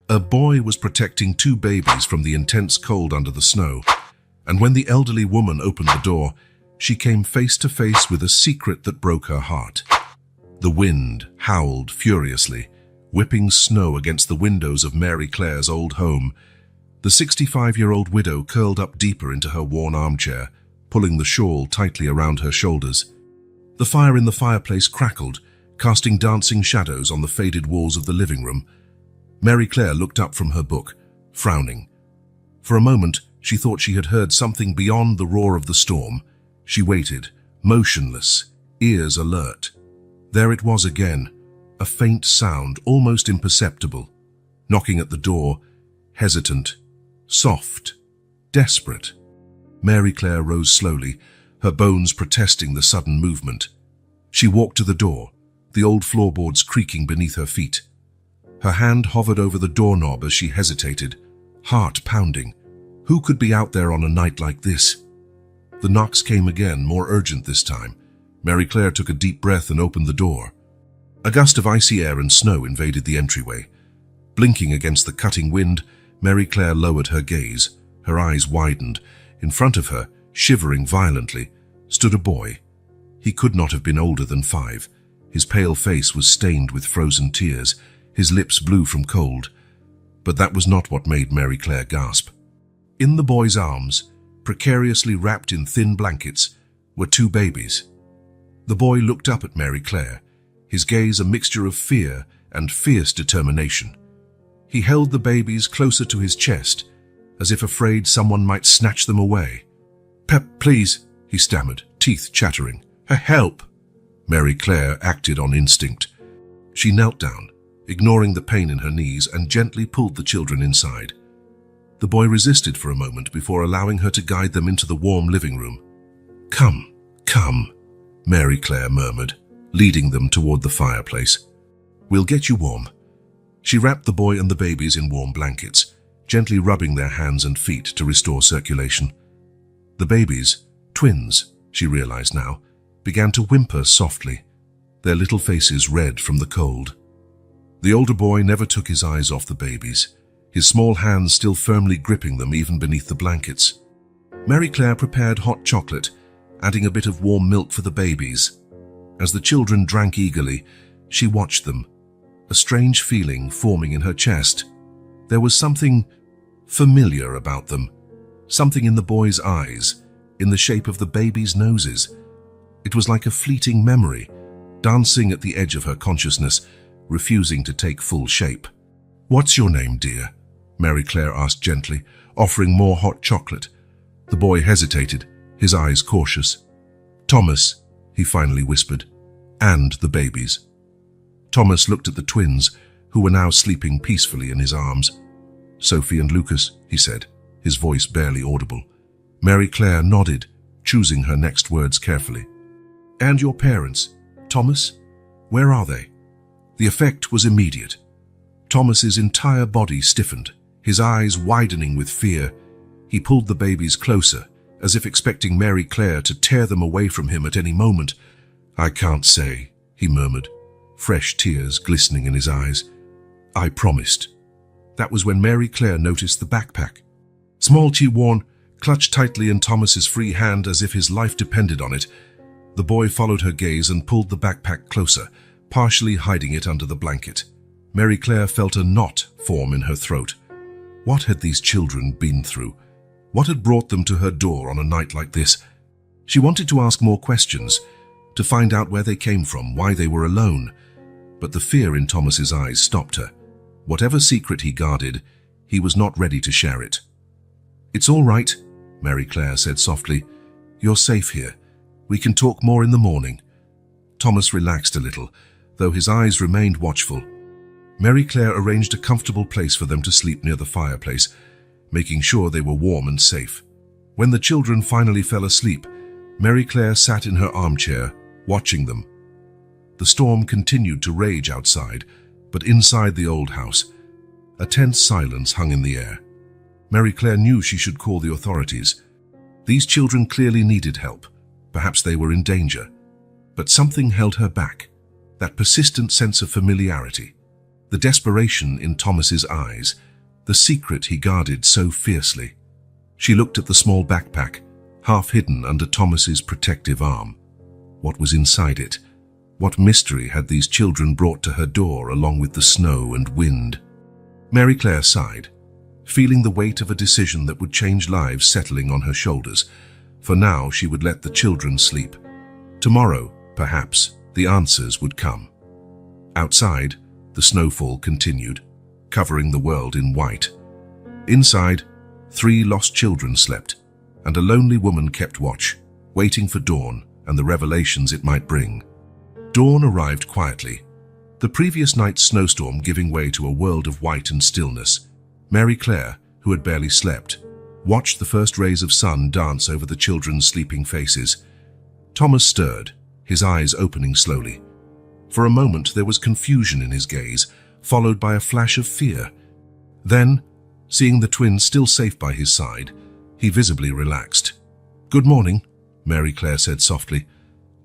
A boy was protecting two babies from the intense cold under the snow, and when the elderly woman opened the door, she came face to face with a secret that broke her heart. The wind howled furiously, whipping snow against the windows of Mary Claire's old home. The 65-year-old widow curled up deeper into her worn armchair, pulling the shawl tightly around her shoulders. The fire in the fireplace crackled, casting dancing shadows on the faded walls of the living room. Mary Claire looked up from her book, frowning. For a moment, she thought she had heard something beyond the roar of the storm. She waited, motionless, ears alert. There it was again, a faint sound, almost imperceptible, knocking at the door, hesitant, soft, desperate. Mary Claire rose slowly, her bones protesting the sudden movement. She walked to the door, the old floorboards creaking beneath her feet. Her hand hovered over the doorknob as she hesitated, heart pounding. Who could be out there on a night like this? The knocks came again, more urgent this time. Mary Claire took a deep breath and opened the door. A gust of icy air and snow invaded the entryway. Blinking against the cutting wind, Mary Claire lowered her gaze. Her eyes widened. In front of her, shivering violently, stood a boy. He could not have been older than 5. His pale face was stained with frozen tears, his lips blue from cold. But that was not what made Mary Claire gasp. In the boy's arms, precariously wrapped in thin blankets, were 2 babies. The boy looked up at Mary Claire, his gaze a mixture of fear and fierce determination. He held the babies closer to his chest, as if afraid someone might snatch them away. Please," he stammered, teeth chattering. Help!" Mary Claire acted on instinct. She knelt down, ignoring the pain in her knees, and gently pulled the children inside. The boy resisted for a moment before allowing her to guide them into the warm living room. Come, Mary Claire murmured, leading them toward the fireplace. "We'll get you warm." She wrapped the boy and the babies in warm blankets, gently rubbing their hands and feet to restore circulation. The babies, twins, she realized now, began to whimper softly, their little faces red from the cold. The older boy never took his eyes off the babies, his small hands still firmly gripping them even beneath the blankets. Mary Claire prepared hot chocolate, adding a bit of warm milk for the babies. As the children drank eagerly, she watched them, a strange feeling forming in her chest. There was something familiar about them, something in the boys' eyes, in the shape of the babies' noses. It was like a fleeting memory, dancing at the edge of her consciousness, refusing to take full shape. "What's your name, dear?" Mary Claire asked gently, offering more hot chocolate. The boy hesitated, his eyes cautious. "Thomas," he finally whispered, "and the babies." Thomas looked at the twins, who were now sleeping peacefully in his arms. "Sophie and Lucas," he said, his voice barely audible. Mary Claire nodded, choosing her next words carefully. "And your parents, Thomas? Where are they?" The effect was immediate. Thomas's entire body stiffened, his eyes widening with fear. He pulled the babies closer, as if expecting Mary Claire to tear them away from him at any moment. "I can't say," he murmured, fresh tears glistening in his eyes. "I promised." That was when Mary Claire noticed the backpack. Small-T worn, clutched tightly in Thomas's free hand as if his life depended on it. The boy followed her gaze and pulled the backpack closer, partially hiding it under the blanket. Mary Claire felt a knot form in her throat. What had these children been through? What had brought them to her door on a night like this? She wanted to ask more questions, to find out where they came from, why they were alone. But the fear in Thomas's eyes stopped her. Whatever secret he guarded, he was not ready to share it. "It's all right," Mary Claire said softly. "You're safe here. We can talk more in the morning." Thomas relaxed a little, though his eyes remained watchful. Mary Claire arranged a comfortable place for them to sleep near the fireplace, making sure they were warm and safe. When the children finally fell asleep, Mary Claire sat in her armchair, watching them. The storm continued to rage outside, but inside the old house, a tense silence hung in the air. Mary Claire knew she should call the authorities. These children clearly needed help. Perhaps they were in danger. But something held her back, that persistent sense of familiarity. the desperation in Thomas's eyes, the secret he guarded so fiercely. She looked at the small backpack, half hidden under Thomas's protective arm. What was inside it? What mystery had these children brought to her door along with the snow and wind? Mary Claire sighed, feeling the weight of a decision that would change lives settling on her shoulders. For now, she would let the children sleep. Tomorrow, perhaps, the answers would come. Outside, the snowfall continued, covering the world in white. Inside, 3 lost children slept, and a lonely woman kept watch, waiting for dawn and the revelations it might bring. Dawn arrived quietly, the previous night's snowstorm giving way to a world of white and stillness. Mary Claire, who had barely slept, watched the first rays of sun dance over the children's sleeping faces. Thomas stirred, his eyes opening slowly. For a moment there was confusion in his gaze, followed by a flash of fear. Then, seeing the twins still safe by his side, he visibly relaxed. "Good morning," Mary Claire said softly.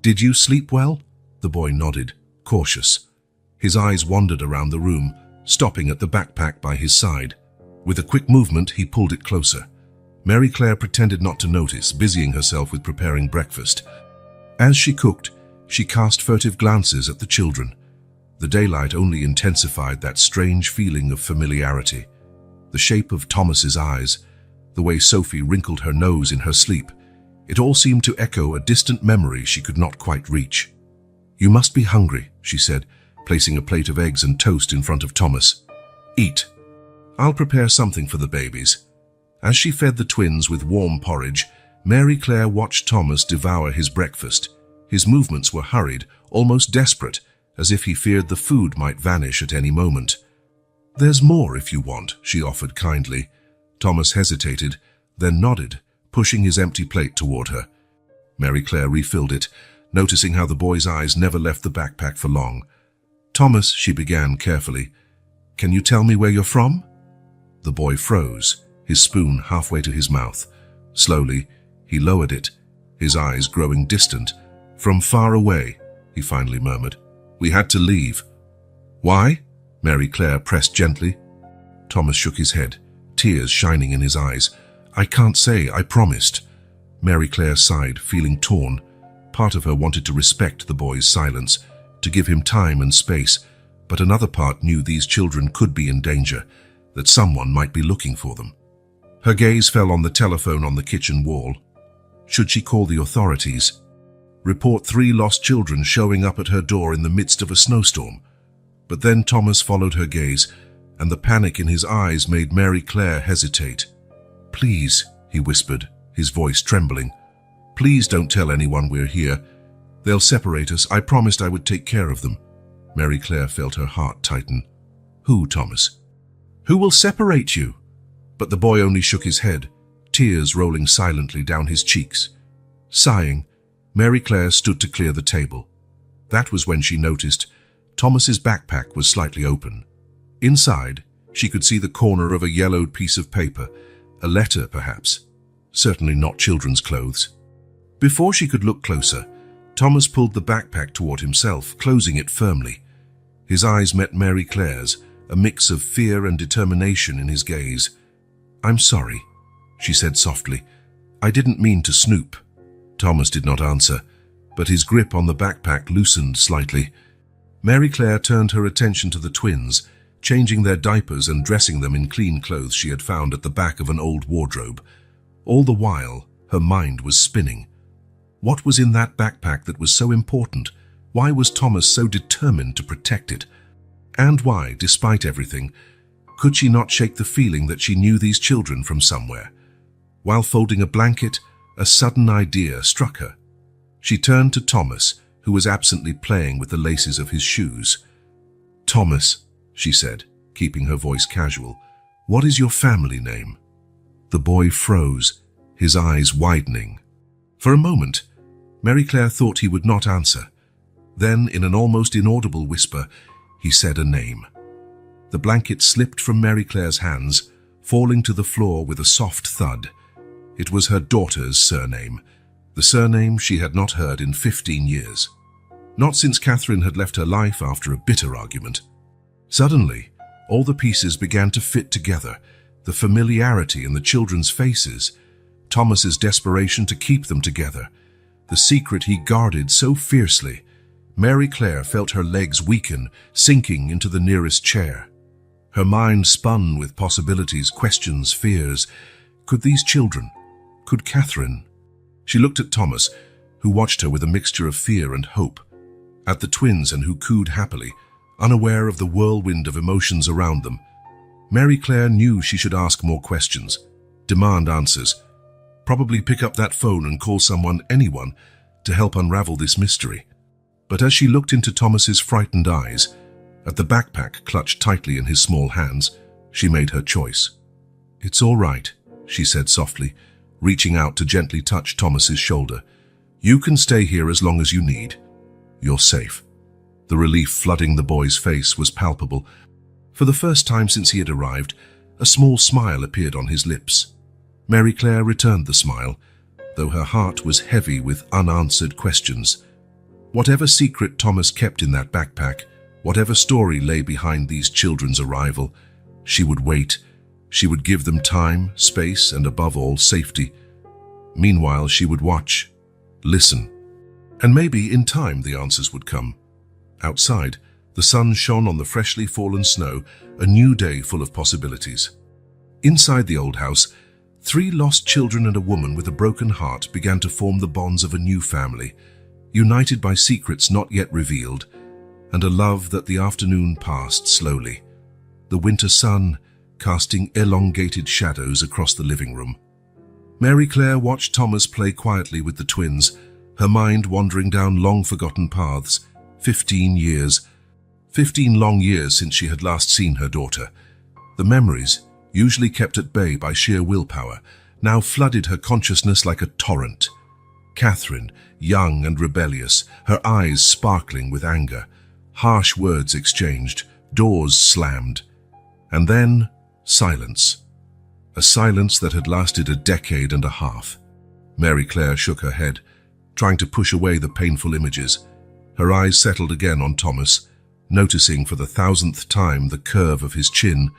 "Did you sleep well?" The boy nodded, cautious. His eyes wandered around the room, stopping at the backpack by his side. With a quick movement, he pulled it closer. Mary Claire pretended not to notice, busying herself with preparing breakfast. As she cooked, she cast furtive glances at the children. The daylight only intensified that strange feeling of familiarity. The shape of Thomas's eyes, the way Sophie wrinkled her nose in her sleep, it all seemed to echo a distant memory she could not quite reach. "You must be hungry," she said, placing a plate of eggs and toast in front of Thomas. "Eat. I'll prepare something for the babies." As she fed the twins with warm porridge, Mary Claire watched Thomas devour his breakfast. His movements were hurried, almost desperate, as if he feared the food might vanish at any moment. "There's more if you want," she offered kindly. Thomas hesitated, then nodded, pushing his empty plate toward her. Mary Claire refilled it, noticing how the boy's eyes never left the backpack for long. "Thomas," she began carefully, "can you tell me where you're from?" The boy froze, his spoon halfway to his mouth. Slowly, he lowered it, his eyes growing distant. "From far away," he finally murmured. "We had to leave." "Why?" Mary Claire pressed gently. Thomas shook his head, tears shining in his eyes. "I can't say, I promised." Mary Claire sighed, feeling torn. Part of her wanted to respect the boy's silence, to give him time and space, but another part knew these children could be in danger, that someone might be looking for them. Her gaze fell on the telephone on the kitchen wall. Should she call the authorities? Report 3 lost children showing up at her door in the midst of a snowstorm? But then Thomas followed her gaze, and the panic in his eyes made Mary Claire hesitate. "Please," he whispered, his voice trembling. "Please don't tell anyone we're here. They'll separate us. I promised I would take care of them." Mary Claire felt her heart tighten. "Who, Thomas? Who will separate you?" But the boy only shook his head, tears rolling silently down his cheeks. Sighing, Mary Claire stood to clear the table. That was when she noticed Thomas's backpack was slightly open. Inside, she could see the corner of a yellowed piece of paper, a letter perhaps, certainly not children's clothes. Before she could look closer, Thomas pulled the backpack toward himself, closing it firmly. His eyes met Mary Claire's, a mix of fear and determination in his gaze. "I'm sorry," she said softly. "I didn't mean to snoop." Thomas did not answer, but his grip on the backpack loosened slightly. Mary Claire turned her attention to the twins, changing their diapers and dressing them in clean clothes she had found at the back of an old wardrobe. All the while, her mind was spinning. What was in that backpack that was so important? Why was Thomas so determined to protect it? And why, despite everything, could she not shake the feeling that she knew these children from somewhere? While folding a blanket, a sudden idea struck her. She turned to Thomas, who was absently playing with the laces of his shoes. "Thomas," she said, keeping her voice casual, "what is your family name?" The boy froze, his eyes widening. For a moment, Mary Claire thought he would not answer. Then, in an almost inaudible whisper, he said a name. The blanket slipped from Mary Claire's hands, falling to the floor with a soft thud. It was her daughter's surname, the surname she had not heard in 15 years. Not since Catherine had left her life after a bitter argument. Suddenly, all the pieces began to fit together, the familiarity in the children's faces, Thomas's desperation to keep them together, the secret he guarded so fiercely. Mary Claire felt her legs weaken, sinking into the nearest chair. Her mind spun with possibilities, questions, fears. Could these children? Could Catherine? She looked at Thomas, who watched her with a mixture of fear and hope, at the twins and who cooed happily, unaware of the whirlwind of emotions around them. Mary Claire knew she should ask more questions, demand answers, probably pick up that phone and call someone, anyone, to help unravel this mystery. But as she looked into Thomas's frightened eyes, at the backpack clutched tightly in his small hands, she made her choice. "It's all right," she said softly, reaching out to gently touch Thomas's shoulder. "You can stay here as long as you need. You're safe." The relief flooding the boy's face was palpable. For the first time since he had arrived, a small smile appeared on his lips. Mary Claire returned the smile, though her heart was heavy with unanswered questions. Whatever secret Thomas kept in that backpack, whatever story lay behind these children's arrival, she would wait. She would give them time, space, and above all, safety. Meanwhile, she would watch, listen, and maybe in time the answers would come. Outside, the sun shone on the freshly fallen snow, a new day full of possibilities. Inside the old house, 3 lost children and a woman with a broken heart began to form the bonds of a new family, united by secrets not yet revealed, and a love that the afternoon passed slowly, the winter sun casting elongated shadows across the living room. Mary Claire watched Thomas play quietly with the twins, her mind wandering down long-forgotten paths. 15 years. 15 long years since she had last seen her daughter. The memories, usually kept at bay by sheer willpower, now flooded her consciousness like a torrent. Catherine, young and rebellious, her eyes sparkling with anger. Harsh words exchanged, doors slammed. And then, silence. A silence that had lasted a decade and a half. Mary Claire shook her head, trying to push away the painful images. Her eyes settled again on Thomas, noticing for the 1000th time the curve of his chin,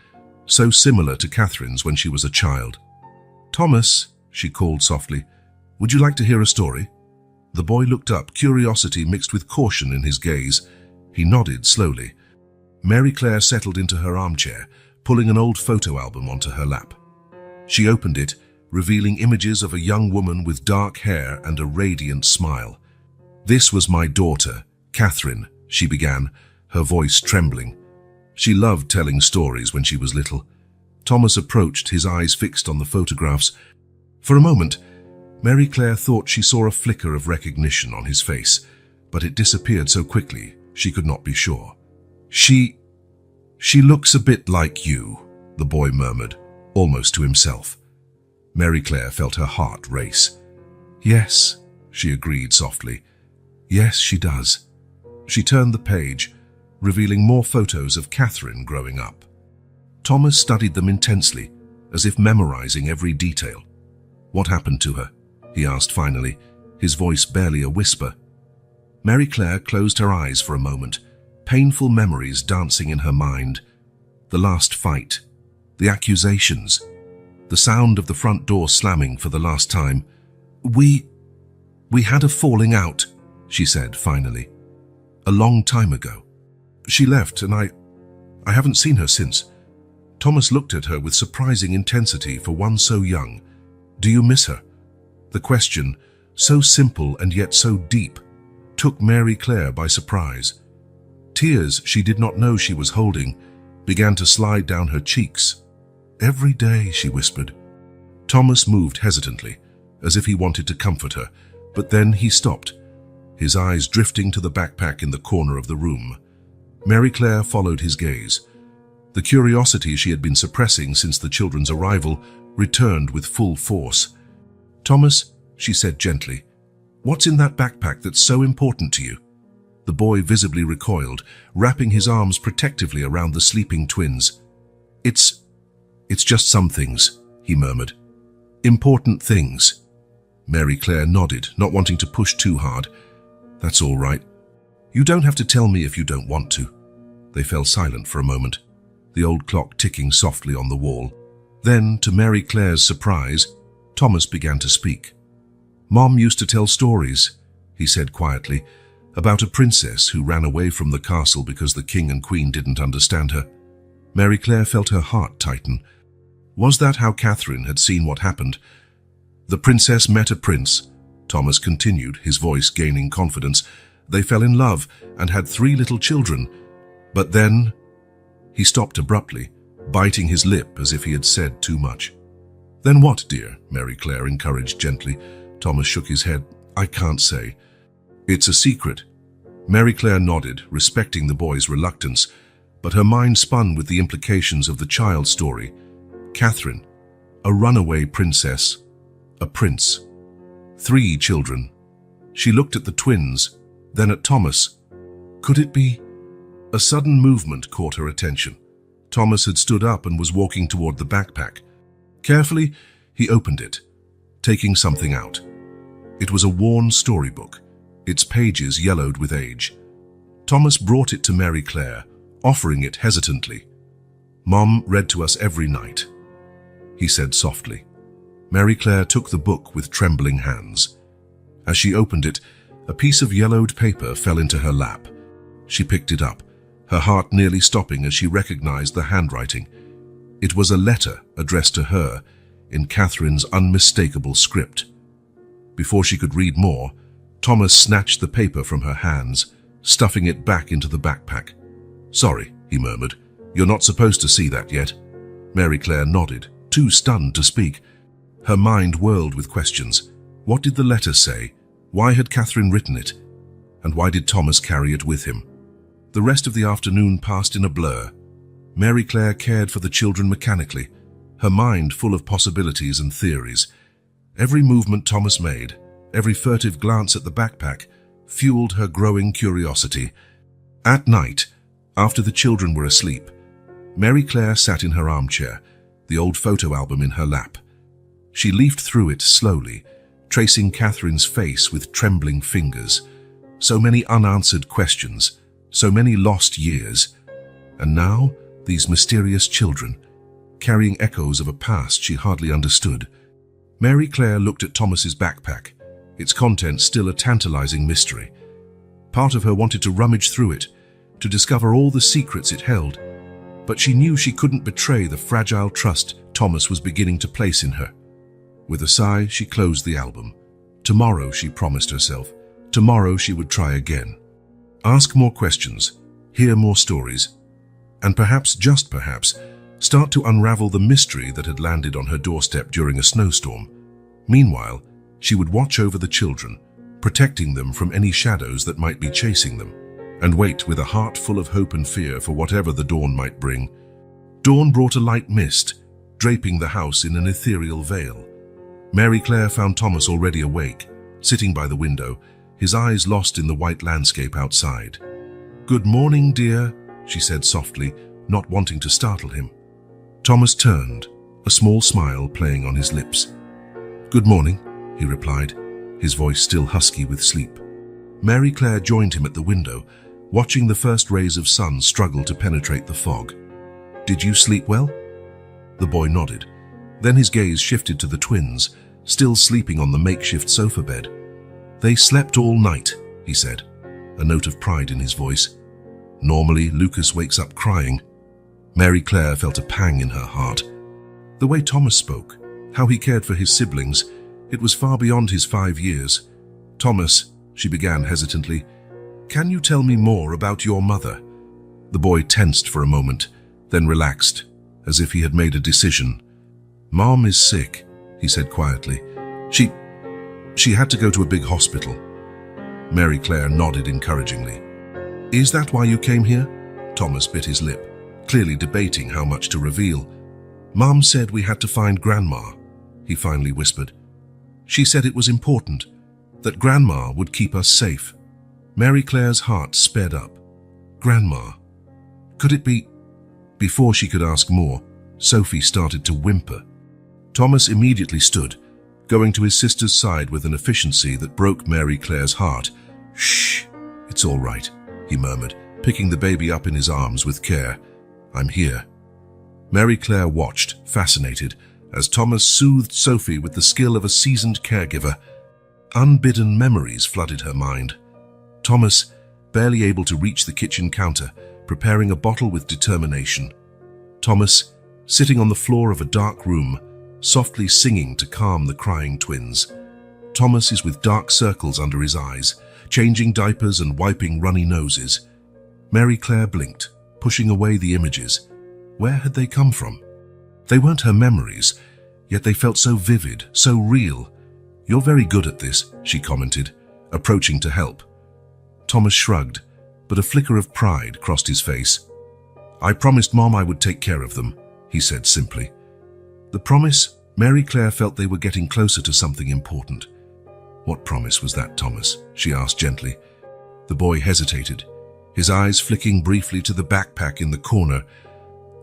so similar to Catherine's when she was a child. "Thomas," she called softly, "would you like to hear a story?" The boy looked up, curiosity mixed with caution in his gaze. He nodded slowly. Mary Claire settled into her armchair, pulling an old photo album onto her lap. She opened it, revealing images of a young woman with dark hair and a radiant smile. "This was my daughter, Catherine," she began, her voice trembling. She loved telling stories when she was little. Thomas approached, his eyes fixed on the photographs. For a moment, Mary Claire thought she saw a flicker of recognition on his face, but it disappeared so quickly she could not be sure. She looks a bit like you," the boy murmured, almost to himself. Mary Claire felt her heart race. "Yes," she agreed softly. "Yes, she does." She turned the page, revealing more photos of Catherine growing up. Thomas studied them intensely, as if memorizing every detail. "What happened to her?" he asked finally, his voice barely a whisper. Mary Claire closed her eyes for a moment, painful memories dancing in her mind. The last fight, the accusations, the sound of the front door slamming for the last time. We had a falling out," she said finally. "A long time ago. She left and I haven't seen her since." Thomas looked at her with surprising intensity for one so young. "Do you miss her?" The question, so simple and yet so deep, took Mary Claire by surprise. Tears she did not know she was holding began to slide down her cheeks. "Every day," she whispered. Thomas moved hesitantly, as if he wanted to comfort her, but then he stopped, his eyes drifting to the backpack in the corner of the room. Mary Claire followed his gaze. The curiosity she had been suppressing since the children's arrival returned with full force. "Thomas," she said gently, "what's in that backpack that's so important to you?" The boy visibly recoiled, wrapping his arms protectively around the sleeping twins. It's just some things," he murmured. "Important things." Mary Claire nodded, not wanting to push too hard. "That's all right. You don't have to tell me if you don't want to." They fell silent for a moment, the old clock ticking softly on the wall. Then, to Mary Claire's surprise, Thomas began to speak. "Mom used to tell stories," he said quietly, "about a princess who ran away from the castle because the king and queen didn't understand her." Mary Claire felt her heart tighten. Was that how Catherine had seen what happened? "The princess met a prince," Thomas continued, his voice gaining confidence. "They fell in love and had 3 little children. But then—" He stopped abruptly, biting his lip as if he had said too much. "Then what, dear?" Mary Claire encouraged gently. Thomas shook his head. "I can't say. It's a secret." Mary Claire nodded, respecting the boy's reluctance, but her mind spun with the implications of the child's story. Catherine, a runaway princess, a prince, 3 children. She looked at the twins, then at Thomas. Could it be? A sudden movement caught her attention. Thomas had stood up and was walking toward the backpack. Carefully, he opened it, taking something out. It was a worn storybook, its pages yellowed with age. Thomas brought it to Mary Claire, offering it hesitantly. "Mom read to us every night," he said softly. Mary Claire took the book with trembling hands. As she opened it, a piece of yellowed paper fell into her lap. She picked it up, her heart nearly stopping as she recognized the handwriting. It was a letter addressed to her in Catherine's unmistakable script. Before she could read more, Thomas snatched the paper from her hands, stuffing it back into the backpack. "Sorry," he murmured. "You're not supposed to see that yet." Mary Claire nodded, too stunned to speak. Her mind whirled with questions. What did the letter say? Why had Catherine written it? And why did Thomas carry it with him? The rest of the afternoon passed in a blur. Mary Claire cared for the children mechanically, her mind full of possibilities and theories. Every movement Thomas made, every furtive glance at the backpack, fueled her growing curiosity. At night, after the children were asleep, Mary Claire sat in her armchair, the old photo album in her lap. She leafed through it slowly, tracing Catherine's face with trembling fingers. So many unanswered questions, so many lost years. And now, these mysterious children, carrying echoes of a past she hardly understood. Mary Claire looked at Thomas's backpack, its contents still a tantalizing mystery. Part of her wanted to rummage through it, to discover all the secrets it held, but she knew she couldn't betray the fragile trust Thomas was beginning to place in her. With a sigh, she closed the album. Tomorrow, she promised herself, tomorrow she would try again. Ask more questions, hear more stories, and perhaps, just perhaps, start to unravel the mystery that had landed on her doorstep during a snowstorm. Meanwhile, she would watch over the children, protecting them from any shadows that might be chasing them, and wait with a heart full of hope and fear for whatever the dawn might bring. Dawn brought a light mist, draping the house in an ethereal veil. Mary Claire found Thomas already awake, sitting by the window, his eyes lost in the white landscape outside. "Good morning, dear," she said softly, not wanting to startle him. Thomas turned, a small smile playing on his lips. "Good morning," he replied, his voice still husky with sleep. Mary Claire joined him at the window, watching the first rays of sun struggle to penetrate the fog. "Did you sleep well?" The boy nodded. Then his gaze shifted to the twins, still sleeping on the makeshift sofa bed. "They slept all night," he said, a note of pride in his voice. "Normally, Lucas wakes up crying." Mary Claire felt a pang in her heart. The way Thomas spoke, how he cared for his siblings, it was far beyond his 5 years. "Thomas," she began hesitantly, "can you tell me more about your mother?" The boy tensed for a moment, then relaxed, as if he had made a decision. "Mom is sick," he said quietly. She had to go to a big hospital." Mary Claire nodded encouragingly. "Is that why you came here?" Thomas bit his lip, clearly debating how much to reveal. "Mom said we had to find Grandma," he finally whispered. "She said it was important, that Grandma would keep us safe." Mary Claire's heart sped up. Grandma. Could it be? Before she could ask more, Sophie started to whimper. Thomas immediately stood, going to his sister's side with an efficiency that broke Mary Claire's heart. "Shh, it's all right," he murmured, picking the baby up in his arms with care. "I'm here." Mary Claire watched, fascinated, as Thomas soothed Sophie with the skill of a seasoned caregiver. Unbidden memories flooded her mind. Thomas, barely able to reach the kitchen counter, preparing a bottle with determination. Thomas, sitting on the floor of a dark room, softly singing to calm the crying twins. Thomas is with dark circles under his eyes, changing diapers and wiping runny noses. Mary Claire blinked, pushing away the images. Where had they come from? They weren't her memories, yet they felt so vivid, so real. "You're very good at this," she commented, approaching to help. Thomas shrugged, but a flicker of pride crossed his face. "I promised Mom I would take care of them," he said simply. The promise? Mary Claire felt they were getting closer to something important. "What promise was that, Thomas?" she asked gently. The boy hesitated, his eyes flicking briefly to the backpack in the corner.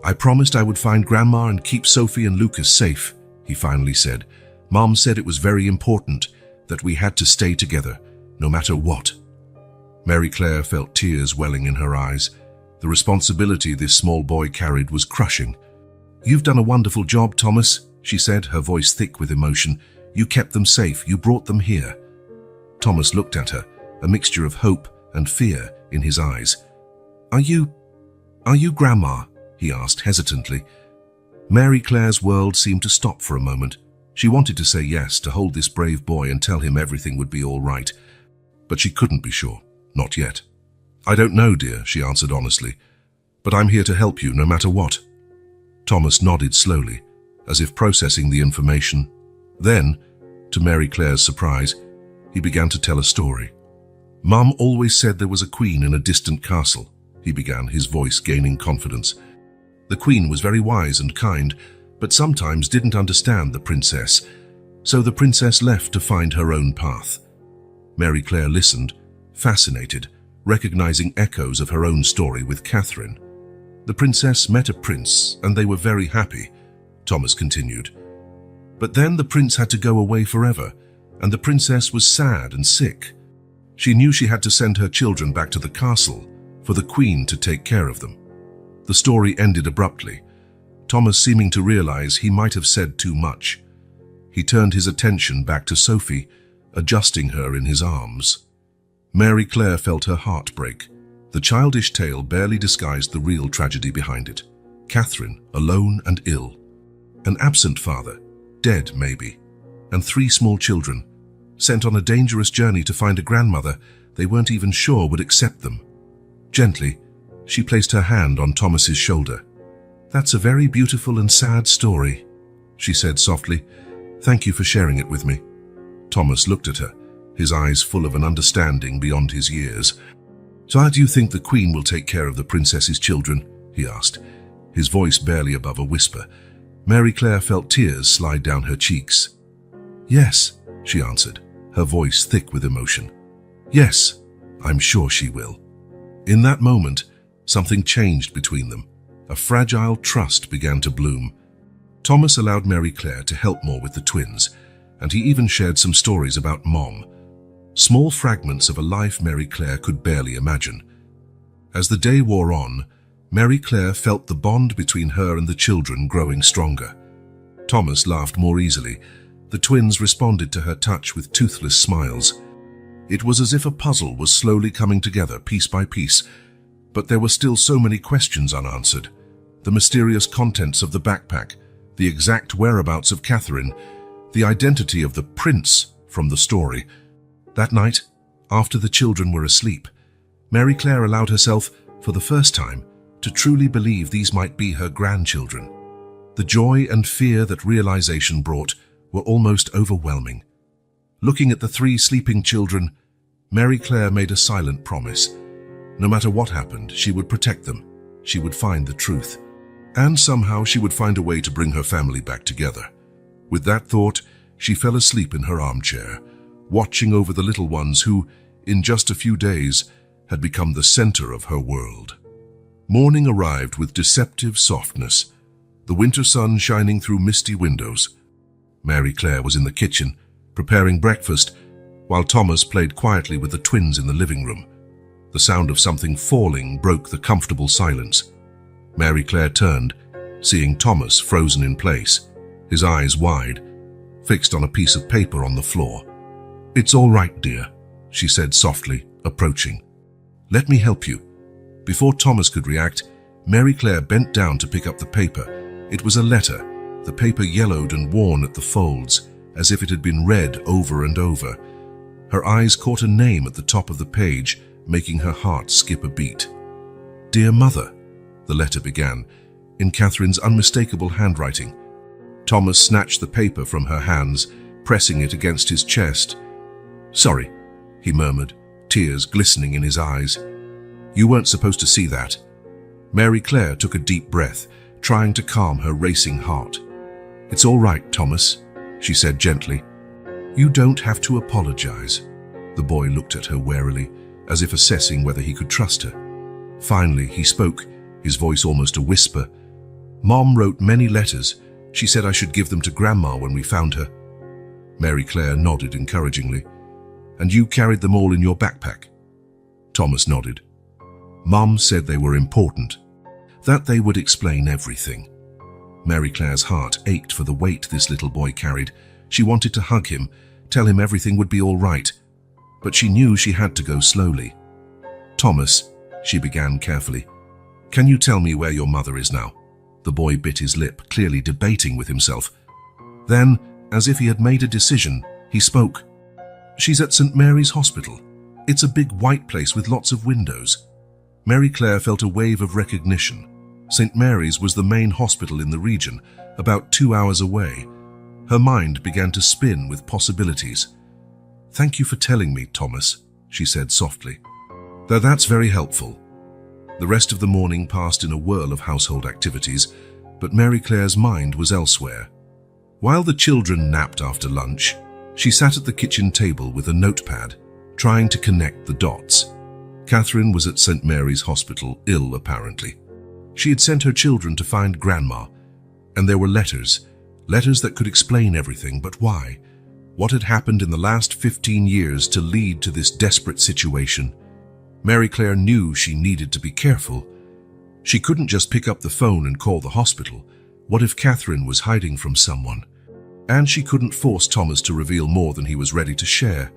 "I promised I would find Grandma and keep Sophie and Lucas safe," he finally said. "Mom said it was very important that we had to stay together, no matter what." Mary Claire felt tears welling in her eyes. The responsibility this small boy carried was crushing. "You've done a wonderful job, Thomas," she said, her voice thick with emotion. "You kept them safe. You brought them here." Thomas looked at her, a mixture of hope and fear in his eyes. Are you Grandma?" he asked hesitantly. Mary Claire's world seemed to stop for a moment. She wanted to say yes, to hold this brave boy and tell him everything would be all right. But she couldn't be sure. Not yet. "I don't know, dear," she answered honestly. "But I'm here to help you no matter what." Thomas nodded slowly, as if processing the information. Then, to Mary Claire's surprise, he began to tell a story. "Mum always said there was a queen in a distant castle," he began, his voice gaining confidence. "The queen was very wise and kind, but sometimes didn't understand the princess, so the princess left to find her own path." Mary Claire listened, fascinated, recognizing echoes of her own story with Catherine. "The princess met a prince, and they were very happy," Thomas continued. "But then the prince had to go away forever, and the princess was sad and sick. She knew she had to send her children back to the castle for the queen to take care of them." The story ended abruptly, Thomas seeming to realize he might have said too much. He turned his attention back to Sophie, adjusting her in his arms. Mary Claire felt her heart break. The childish tale barely disguised the real tragedy behind it. Catherine, alone and ill. An absent father, dead maybe, and 3 small children, sent on a dangerous journey to find a grandmother they weren't even sure would accept them. Gently, she placed her hand on Thomas's shoulder. "That's a very beautiful and sad story," she said softly. "Thank you for sharing it with me." Thomas looked at her, his eyes full of an understanding beyond his years. "So how do you think the queen will take care of the princess's children?" he asked, his voice barely above a whisper. Mary Claire felt tears slide down her cheeks. "Yes," she answered, her voice thick with emotion. "Yes, I'm sure she will." In that moment, something changed between them. A fragile trust began to bloom. Thomas allowed Mary Claire to help more with the twins, and he even shared some stories about Mom. Small fragments of a life Mary Claire could barely imagine. As the day wore on, Mary Claire felt the bond between her and the children growing stronger. Thomas laughed more easily. The twins responded to her touch with toothless smiles. It was as if a puzzle was slowly coming together piece by piece, but there were still so many questions unanswered. The mysterious contents of the backpack, the exact whereabouts of Catherine, the identity of the prince from the story. That night, after the children were asleep, Mary Claire allowed herself, for the first time, to truly believe these might be her grandchildren. The joy and fear that realization brought were almost overwhelming. Looking at the 3 sleeping children, Mary Claire made a silent promise. No matter what happened, she would protect them. She would find the truth. And somehow she would find a way to bring her family back together. With that thought, she fell asleep in her armchair, watching over the little ones who, in just a few days, had become the center of her world. Morning arrived with deceptive softness, the winter sun shining through misty windows. Mary Claire was in the kitchen, preparing breakfast, while Thomas played quietly with the twins in the living room. The sound of something falling broke the comfortable silence. Mary Claire turned, seeing Thomas frozen in place, his eyes wide, fixed on a piece of paper on the floor. "It's all right, dear," she said softly, approaching. "Let me help you." Before Thomas could react, Mary Claire bent down to pick up the paper. It was a letter, the paper yellowed and worn at the folds, as if it had been read over and over. Her eyes caught a name at the top of the page, making her heart skip a beat. "Dear Mother," the letter began, in Catherine's unmistakable handwriting. Thomas snatched the paper from her hands, pressing it against his chest. "Sorry," he murmured, tears glistening in his eyes. "You weren't supposed to see that." Mary Claire took a deep breath, trying to calm her racing heart. "It's all right, Thomas," she said gently. "You don't have to apologize." The boy looked at her warily, as if assessing whether he could trust her. Finally, he spoke, his voice almost a whisper. "Mom wrote many letters. She said I should give them to Grandma when we found her." Mary Claire nodded encouragingly. "And you carried them all in your backpack?" Thomas nodded. "Mom said they were important, that they would explain everything." Mary Claire's heart ached for the weight this little boy carried. She wanted to hug him, tell him everything would be all right, but she knew she had to go slowly. "Thomas," she began carefully, "can you tell me where your mother is now?" The boy bit his lip, clearly debating with himself. Then, as if he had made a decision, he spoke. "She's at St. Mary's Hospital. It's a big white place with lots of windows." Mary Claire felt a wave of recognition. St. Mary's was the main hospital in the region, about 2 hours away. Her mind began to spin with possibilities. "Thank you for telling me, Thomas," she said softly. That's very helpful." The rest of the morning passed in a whirl of household activities, but Mary Claire's mind was elsewhere. While the children napped after lunch, she sat at the kitchen table with a notepad, trying to connect the dots. Catherine was at St. Mary's Hospital, ill apparently. She had sent her children to find Grandma, and there were letters that could explain everything, but why? What had happened in the last 15 years to lead to this desperate situation? Mary Claire knew she needed to be careful. She couldn't just pick up the phone and call the hospital. What if Catherine was hiding from someone? And she couldn't force Thomas to reveal more than he was ready to share.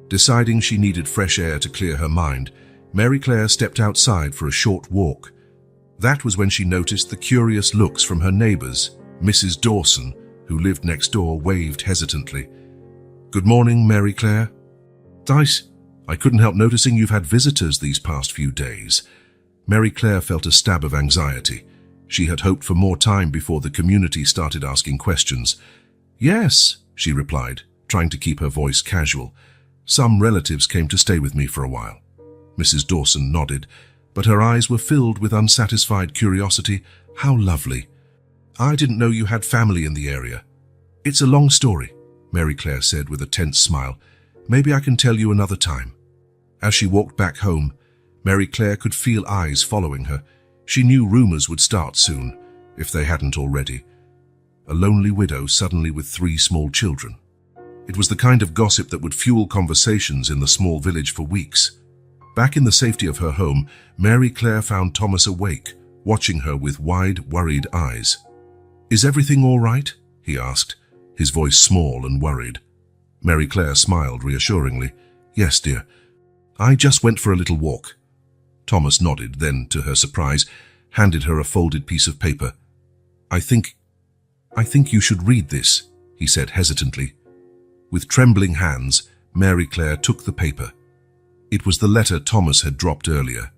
Deciding she needed fresh air to clear her mind, Mary Claire stepped outside for a short walk. That was when she noticed the curious looks from her neighbors. Mrs. Dawson, who lived next door, waved hesitantly. "Good morning, Mary Claire." "Dice, I couldn't help noticing you've had visitors these past few days." Mary Claire felt a stab of anxiety. She had hoped for more time before the community started asking questions. "Yes," she replied, trying to keep her voice casual. "Some relatives came to stay with me for a while." Mrs. Dawson nodded, but her eyes were filled with unsatisfied curiosity. "How lovely. I didn't know you had family in the area." "It's a long story," Mary Claire said with a tense smile. "Maybe I can tell you another time." As she walked back home, Mary Claire could feel eyes following her. She knew rumors would start soon, if they hadn't already. A lonely widow suddenly with 3 small children. It was the kind of gossip that would fuel conversations in the small village for weeks. Back in the safety of her home, Mary Claire found Thomas awake, watching her with wide, worried eyes. "Is everything all right?" he asked, his voice small and worried. Mary Claire smiled reassuringly. "Yes, dear. I just went for a little walk." Thomas nodded, then, to her surprise, handed her a folded piece of paper. I think you should read this," he said hesitantly. With trembling hands, Mary Claire took the paper. It was the letter Thomas had dropped earlier.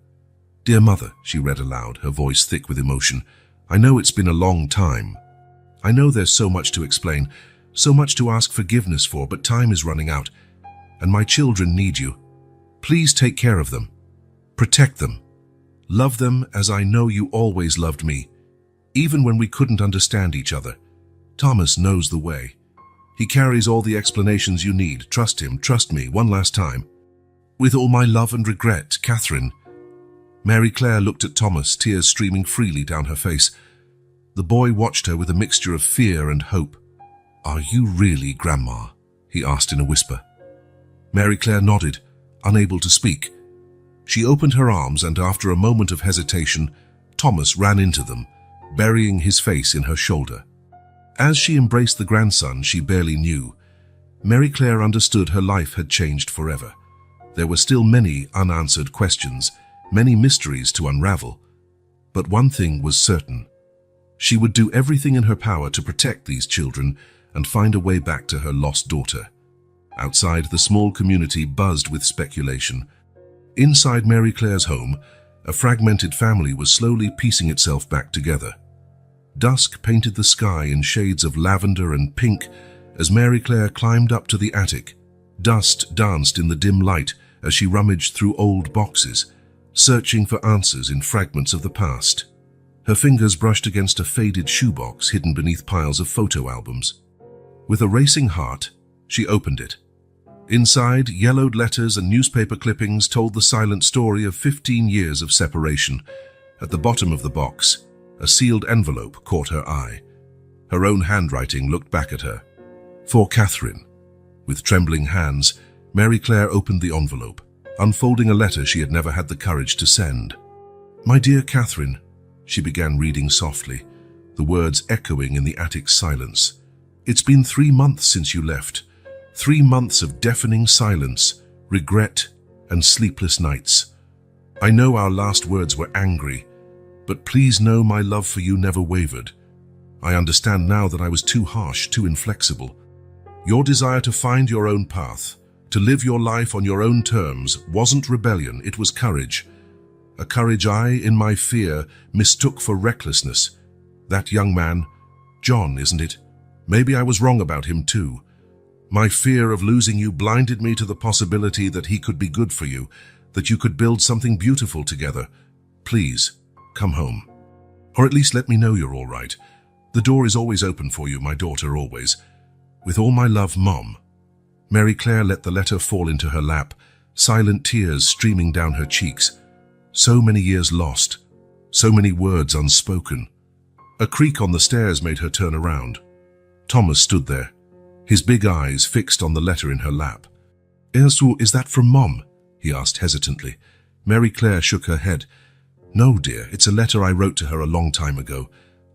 "Dear Mother," she read aloud, her voice thick with emotion. "I know it's been a long time. I know there's so much to explain, so much to ask forgiveness for, but time is running out, and my children need you. Please take care of them. Protect them. Love them as I know you always loved me, even when we couldn't understand each other. Thomas knows the way. He carries all the explanations you need. Trust him, trust me, one last time. With all my love and regret, Catherine." Mary Claire looked at Thomas, tears streaming freely down her face. The boy watched her with a mixture of fear and hope. "Are you really Grandma?" he asked in a whisper. Mary Claire nodded, unable to speak. She opened her arms and after a moment of hesitation, Thomas ran into them, burying his face in her shoulder. As she embraced the grandson she barely knew, Mary Claire understood her life had changed forever. There were still many unanswered questions, many mysteries to unravel. But one thing was certain. She would do everything in her power to protect these children and find a way back to her lost daughter. Outside, the small community buzzed with speculation. Inside Mary Claire's home, a fragmented family was slowly piecing itself back together. Dusk painted the sky in shades of lavender and pink as Mary Claire climbed up to the attic. Dust danced in the dim light as she rummaged through old boxes, searching for answers in fragments of the past. Her fingers brushed against a faded shoebox hidden beneath piles of photo albums. With a racing heart, she opened it. Inside, yellowed letters and newspaper clippings told the silent story of 15 years of separation. At the bottom of the box, a sealed envelope caught her eye. Her own handwriting looked back at her. For Catherine. With trembling hands, Mary Claire opened the envelope, unfolding a letter she had never had the courage to send. "My dear Catherine," she began reading softly, the words echoing in the attic's silence. "It's been 3 months since you left. 3 months of deafening silence, regret, and sleepless nights. I know our last words were angry, but please know my love for you never wavered. I understand now that I was too harsh, too inflexible. Your desire to find your own path, to live your life on your own terms, wasn't rebellion, it was courage. A courage I, in my fear, mistook for recklessness. That young man, John, isn't it? Maybe I was wrong about him too. My fear of losing you blinded me to the possibility that he could be good for you, that you could build something beautiful together. Please, come home. Or at least let me know you're all right. The door is always open for you, my daughter, always. With all my love, Mom." Mary Claire let the letter fall into her lap, silent tears streaming down her cheeks. So many years lost, so many words unspoken. A creak on the stairs made her turn around. Thomas stood there, his big eyes fixed on the letter in her lap. Is that from Mom?" he asked hesitantly. Mary Claire shook her head. "No, dear, it's a letter I wrote to her a long time ago.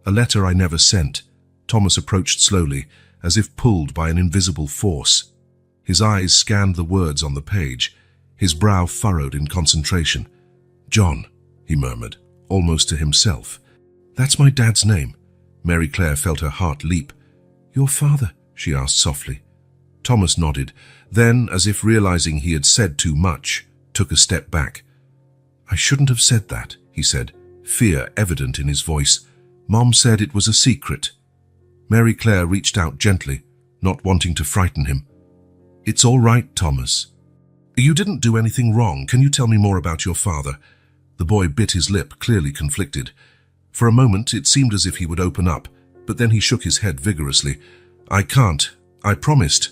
A letter I never sent." Thomas approached slowly, as if pulled by an invisible force. His eyes scanned the words on the page, his brow furrowed in concentration. "John," he murmured, almost to himself. "That's my dad's name." Mary Claire felt her heart leap. "Your father?" she asked softly. Thomas nodded, then, as if realizing he had said too much, took a step back. "I shouldn't have said that," he said, fear evident in his voice. "Mom said it was a secret." Mary Claire reached out gently, not wanting to frighten him. "It's all right, Thomas. You didn't do anything wrong. Can you tell me more about your father?" The boy bit his lip, clearly conflicted. For a moment, it seemed as if he would open up, but then he shook his head vigorously. "I can't. I promised."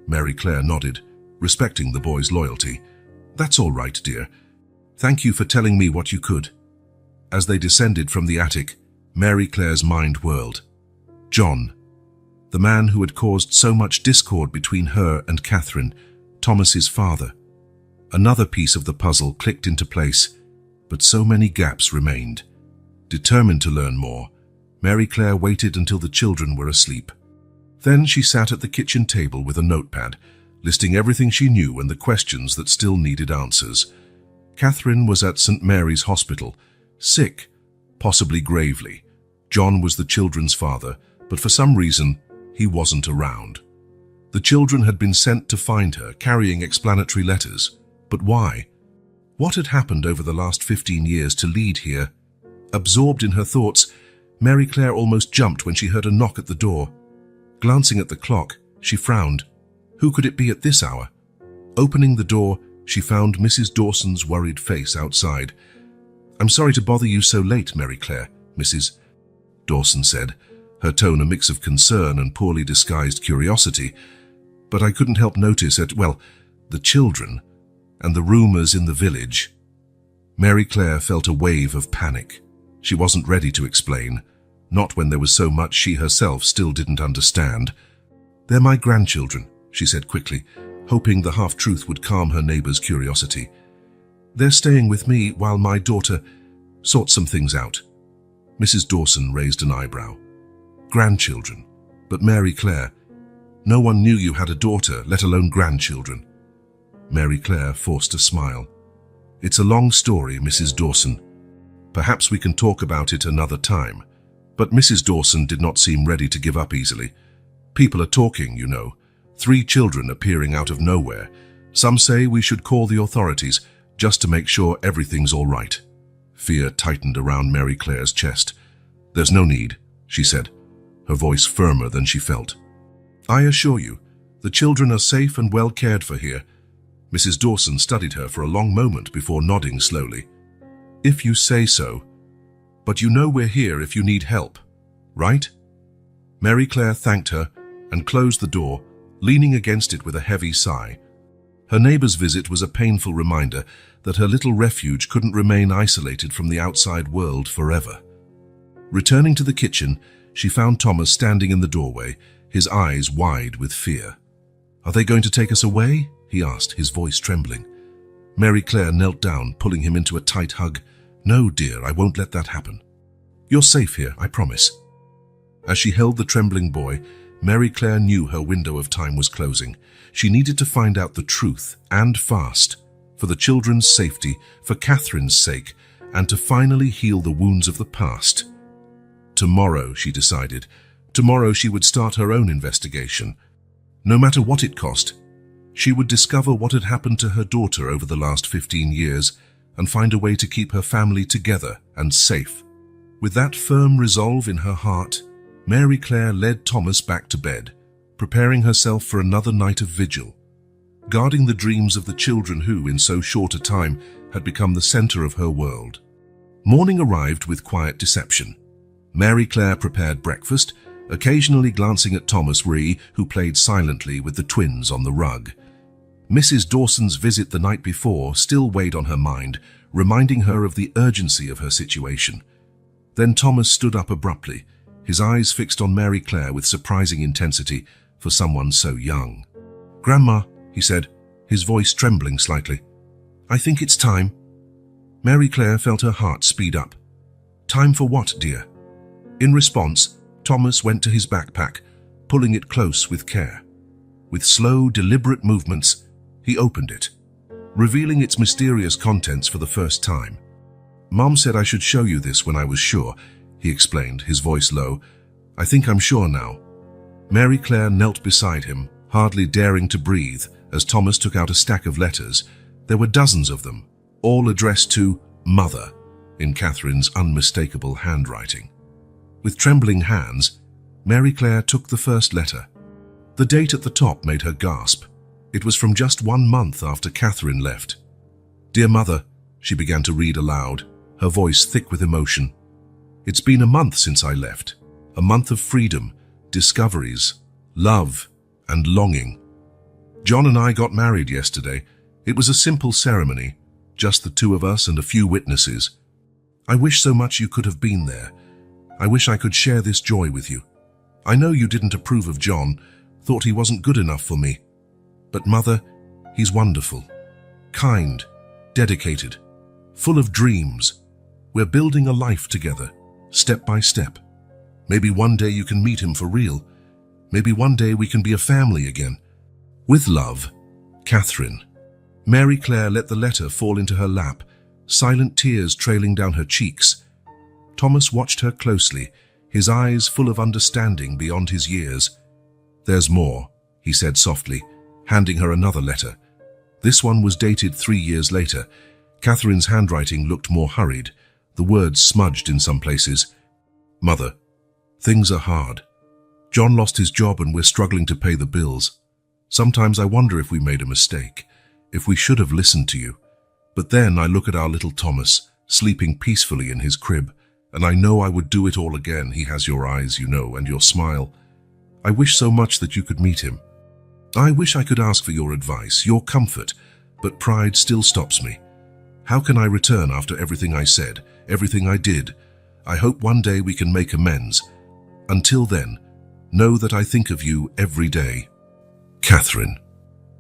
Mary Claire nodded, respecting the boy's loyalty. "That's all right, dear. Thank you for telling me what you could." As they descended from the attic, Mary Claire's mind whirled. John, the man who had caused so much discord between her and Catherine, Thomas's father. Another piece of the puzzle clicked into place, but so many gaps remained. Determined to learn more, Mary Claire waited until the children were asleep. Then she sat at the kitchen table with a notepad, listing everything she knew and the questions that still needed answers. Catherine was at St. Mary's Hospital, sick, possibly gravely. John was the children's father, but for some reason, he wasn't around. The children had been sent to find her, carrying explanatory letters. But why? What had happened over the last 15 years to lead here? Absorbed in her thoughts, Mary Claire almost jumped when she heard a knock at the door. Glancing at the clock, she frowned. Who could it be at this hour? Opening the door, she found Mrs. Dawson's worried face outside. "I'm sorry to bother you so late, Mary Claire," Mrs. Dawson said, her tone a mix of concern and poorly disguised curiosity. "But I couldn't help notice the children and the rumors in the village." Mary Claire felt a wave of panic. She wasn't ready to explain, not when there was so much she herself still didn't understand. "They're my grandchildren," she said quickly, hoping the half-truth would calm her neighbor's curiosity. They're staying with me while my daughter sorts some things out. Mrs. Dawson raised an eyebrow. Grandchildren. But Mary Claire, no one knew you had a daughter, let alone grandchildren. Mary Claire forced a smile. It's a long story, Mrs. Dawson. Perhaps we can talk about it another time. But Mrs. Dawson did not seem ready to give up easily. People are talking, you know. 3 children appearing out of nowhere. Some say we should call the authorities just to make sure everything's all right. Fear tightened around Mary Claire's chest. There's no need, she said, her voice firmer than she felt. I assure you, the children are safe and well cared for here. Mrs. Dawson studied her for a long moment before nodding slowly. If you say so. But you know we're here if you need help, right? Mary Claire thanked her and closed the door, leaning against it with a heavy sigh. Her neighbor's visit was a painful reminder that her little refuge couldn't remain isolated from the outside world forever. Returning to the kitchen, she found Thomas standing in the doorway, his eyes wide with fear. Are they going to take us away? He asked, his voice trembling. Mary Claire knelt down, pulling him into a tight hug. No, dear, I won't let that happen. You're safe here, I promise. As she held the trembling boy, Mary Claire knew her window of time was closing. She needed to find out the truth, and fast, for the children's safety, for Catherine's sake, and to finally heal the wounds of the past. Tomorrow, she decided, tomorrow she would start her own investigation. No matter what it cost, she would discover what had happened to her daughter over the last 15 years and find a way to keep her family together and safe. With that firm resolve in her heart, Mary Claire led Thomas back to bed, preparing herself for another night of vigil, guarding the dreams of the children who, in so short a time, had become the center of her world. Morning arrived with quiet deception. Mary Claire prepared breakfast, occasionally glancing at Thomas Ree, who played silently with the twins on the rug. Mrs. Dawson's visit the night before still weighed on her mind, reminding her of the urgency of her situation. Then Thomas stood up abruptly, his eyes fixed on Mary Claire with surprising intensity for someone so young. Grandma, he said, his voice trembling slightly. I think it's time. Mary Claire felt her heart speed up. Time for what, dear? In response, Thomas went to his backpack, pulling it close with care. With slow, deliberate movements, he opened it, revealing its mysterious contents for the first time. Mom said I should show you this when I was sure, he explained, his voice low. I think I'm sure now. Mary Claire knelt beside him, hardly daring to breathe, as Thomas took out a stack of letters. There were dozens of them, all addressed to Mother, in Catherine's unmistakable handwriting. With trembling hands, Mary Claire took the first letter. The date at the top made her gasp. It was from just 1 month after Catherine left. Dear Mother, she began to read aloud, her voice thick with emotion. It's been a month since I left, a month of freedom, discoveries, love, and longing. John and I got married yesterday. It was a simple ceremony, just the 2 of us and a few witnesses. I wish so much you could have been there. I wish I could share this joy with you. I know you didn't approve of John, thought he wasn't good enough for me. But Mother, he's wonderful, kind, dedicated, full of dreams. We're building a life together, step by step. Maybe one day you can meet him for real. Maybe one day we can be a family again. With love, Catherine. Mary Claire let the letter fall into her lap, silent tears trailing down her cheeks. Thomas watched her closely, his eyes full of understanding beyond his years. There's more, he said softly, handing her another letter. This one was dated 3 years later. Catherine's handwriting looked more hurried, the words smudged in some places. Mother, things are hard. John lost his job and we're struggling to pay the bills. Sometimes I wonder if we made a mistake, if we should have listened to you. But then I look at our little Thomas, sleeping peacefully in his crib, and I know I would do it all again. He has your eyes, you know, and your smile. I wish so much that you could meet him. I wish I could ask for your advice, your comfort, but pride still stops me. How can I return after everything I said, everything I did? I hope one day we can make amends. Until then, know that I think of you every day. Catherine.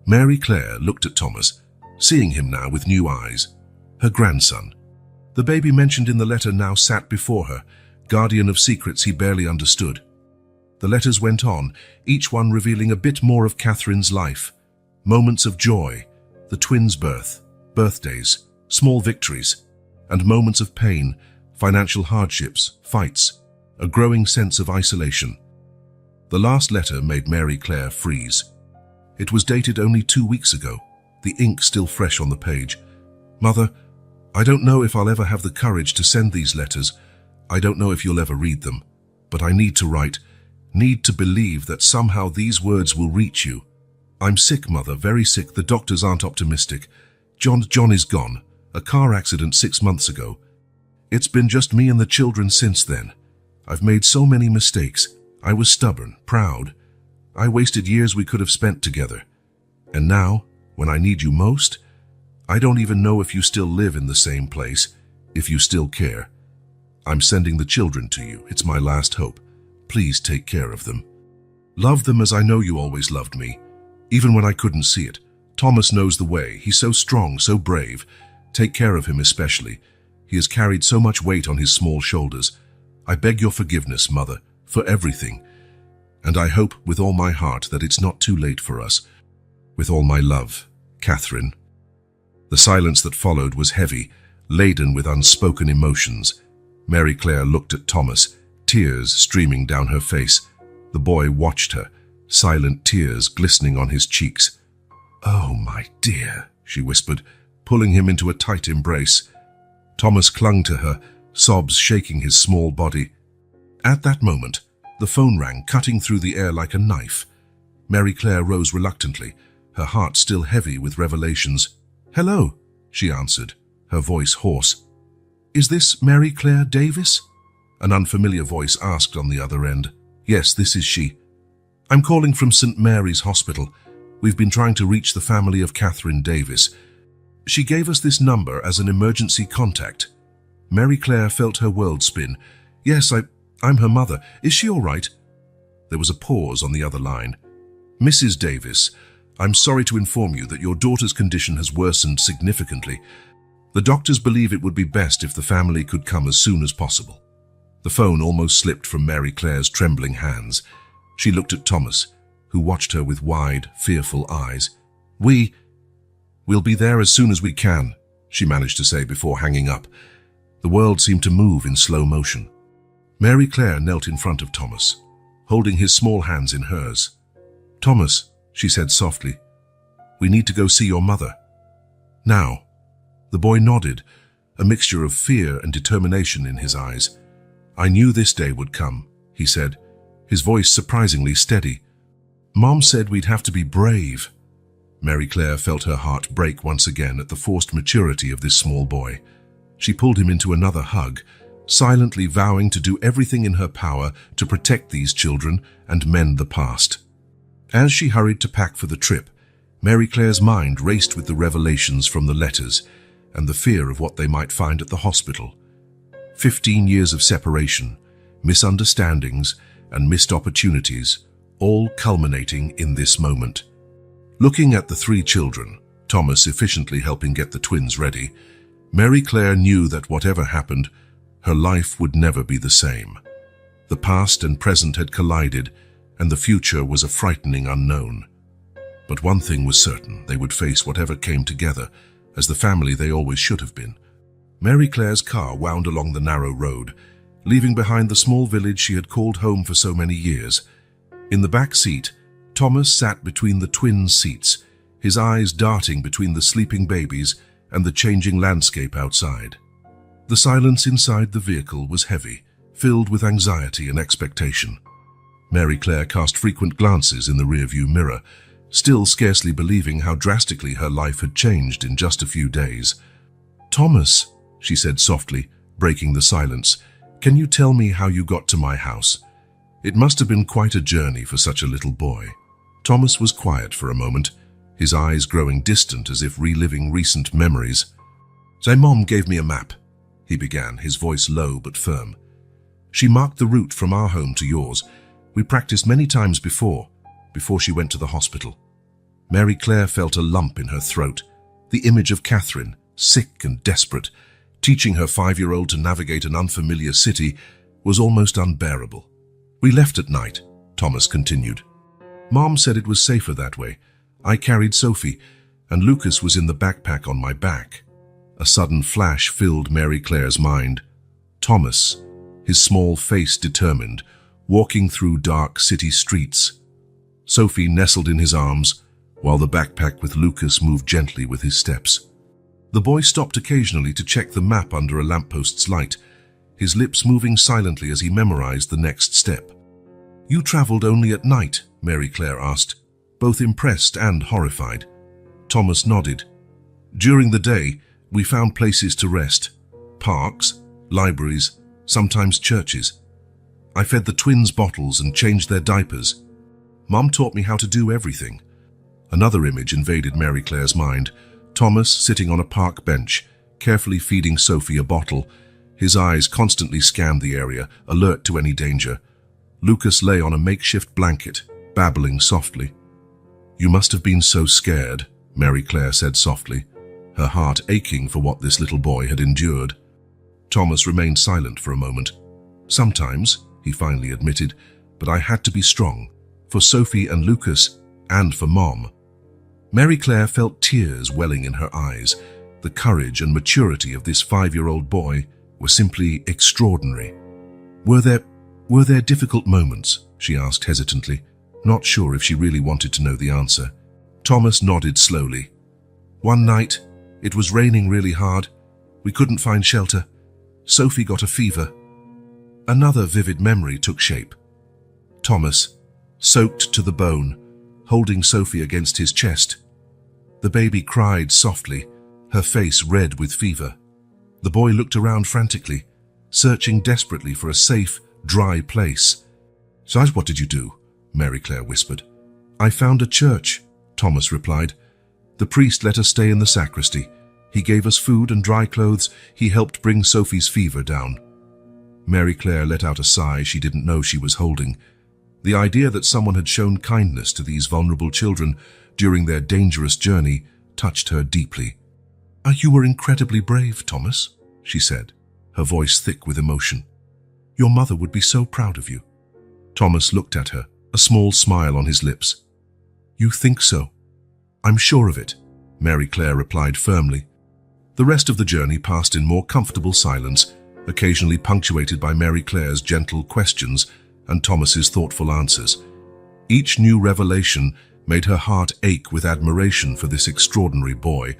Mary Claire looked at Thomas, seeing him now with new eyes. her grandson. The baby mentioned in the letter now sat before her, guardian of secrets he barely understood. The letters went on, each one revealing a bit more of Catherine's life. Moments of joy, the twins' birth, birthdays, small victories, and moments of pain, financial hardships, fights, a growing sense of isolation. The last letter made Mary Claire freeze. It was dated only 2 weeks ago, the ink still fresh on the page. "Mother, I don't know if I'll ever have the courage to send these letters. I don't know if you'll ever read them, but I need to write, need to believe that somehow these words will reach you. I'm sick, Mother, very sick. The doctors aren't optimistic. John is gone. A car accident 6 months ago. It's been just me and the children since then. I've made so many mistakes. I was stubborn, proud. I wasted years we could have spent together. And now, when I need you most, I don't even know if you still live in the same place, if you still care. I'm sending the children to you. It's my last hope. Please take care of them. Love them as I know you always loved me, even when I couldn't see it. Thomas knows the way. He's so strong, so brave. Take care of him especially. He has carried so much weight on his small shoulders. I beg your forgiveness, Mother, for everything. And I hope with all my heart that it's not too late for us. With all my love, Catherine." The silence that followed was heavy, laden with unspoken emotions. Mary Claire looked at Thomas, tears streaming down her face. The boy watched her, silent tears glistening on his cheeks. "Oh, my dear," she whispered, pulling him into a tight embrace. Thomas clung to her, sobs shaking his small body. At that moment, the phone rang, cutting through the air like a knife. Mary Claire rose reluctantly, her heart still heavy with revelations. "Hello," she answered, her voice hoarse. "Is this Mary Claire Davis?" An unfamiliar voice asked on the other end. "Yes, this is she. I'm calling from St. Mary's Hospital. We've been trying to reach the family of Catherine Davis. She gave us this number as an emergency contact." Mary Claire felt her world spin. "Yes, I'm her mother. Is she all right?" There was a pause on the other line. "Mrs. Davis, I'm sorry to inform you that your daughter's condition has worsened significantly. The doctors believe it would be best if the family could come as soon as possible." The phone almost slipped from Mary Claire's trembling hands. She looked at Thomas, who watched her with wide, fearful eyes. We'll be there as soon as we can," she managed to say before hanging up. The world seemed to move in slow motion. Mary Claire knelt in front of Thomas, holding his small hands in hers. "Thomas," she said softly, "we need to go see your mother. Now." The boy nodded, a mixture of fear and determination in his eyes. "I knew this day would come," he said, his voice surprisingly steady. "Mom said we'd have to be brave." Mary Claire felt her heart break once again at the forced maturity of this small boy. She pulled him into another hug, silently vowing to do everything in her power to protect these children and mend the past. As she hurried to pack for the trip, Mary Claire's mind raced with the revelations from the letters and the fear of what they might find at the hospital. 15 years of separation, misunderstandings, and missed opportunities, all culminating in this moment. Looking at the 3 children, Thomas efficiently helping get the twins ready, Mary Claire knew that whatever happened, her life would never be the same. The past and present had collided, and the future was a frightening unknown. But one thing was certain: they would face whatever came together as the family they always should have been. Mary Claire's car wound along the narrow road, leaving behind the small village she had called home for so many years. In the back seat, Thomas sat between the twin seats, his eyes darting between the sleeping babies and the changing landscape outside. The silence inside the vehicle was heavy, filled with anxiety and expectation. Mary Claire cast frequent glances in the rearview mirror, still scarcely believing how drastically her life had changed in just a few days. "Thomas," she said softly, breaking the silence, "can you tell me how you got to my house? It must have been quite a journey for such a little boy." Thomas was quiet for a moment, his eyes growing distant as if reliving recent memories. "My mom gave me a map," he began, his voice low but firm. "She marked the route from our home to yours. We practiced many times before she went to the hospital." Mary Claire felt a lump in her throat. The image of Catherine, sick and desperate. Teaching her 5-year-old to navigate an unfamiliar city was almost unbearable. "We left at night," Thomas continued. "Mom said it was safer that way. I carried Sophie, and Lucas was in the backpack on my back." A sudden flash filled Mary Claire's mind. Thomas, his small face determined, walking through dark city streets. Sophie nestled in his arms, while the backpack with Lucas moved gently with his steps. The boy stopped occasionally to check the map under a lamppost's light, his lips moving silently as he memorized the next step. "You traveled only at night?" Mary Claire asked, both impressed and horrified. Thomas nodded. "During the day, we found places to rest. Parks, libraries, sometimes churches. I fed the twins bottles and changed their diapers. Mom taught me how to do everything." Another image invaded Mary Claire's mind. Thomas sitting on a park bench, carefully feeding Sophie a bottle. His eyes constantly scanned the area, alert to any danger. Lucas lay on a makeshift blanket, babbling softly. "You must have been so scared," Mary Claire said softly, her heart aching for what this little boy had endured. Thomas remained silent for a moment. "Sometimes," he finally admitted, "but I had to be strong, for Sophie and Lucas, and for Mom." Mary Claire felt tears welling in her eyes. The courage and maturity of this 5-year-old boy were simply extraordinary. Were there difficult moments?" she asked hesitantly, not sure if she really wanted to know the answer. Thomas nodded slowly. "One night, it was raining really hard. We couldn't find shelter. Sophie got a fever." Another vivid memory took shape. Thomas, soaked to the bone, holding Sophie against his chest. The baby cried softly, her face red with fever. The boy looked around frantically, searching desperately for a safe, dry place. "So what did you do?" Mary Claire whispered. "I found a church," Thomas replied. "The priest let us stay in the sacristy. He gave us food and dry clothes. He helped bring Sophie's fever down." Mary Claire let out a sigh she didn't know she was holding. The idea that someone had shown kindness to these vulnerable children during their dangerous journey touched her deeply. "You were incredibly brave, Thomas," she said, her voice thick with emotion. "Your mother would be so proud of you." Thomas looked at her, a small smile on his lips. "You think so?" "I'm sure of it," Mary Claire replied firmly. The rest of the journey passed in more comfortable silence, occasionally punctuated by Mary Claire's gentle questions and Thomas's thoughtful answers. Each new revelation made her heart ache with admiration for this extraordinary boy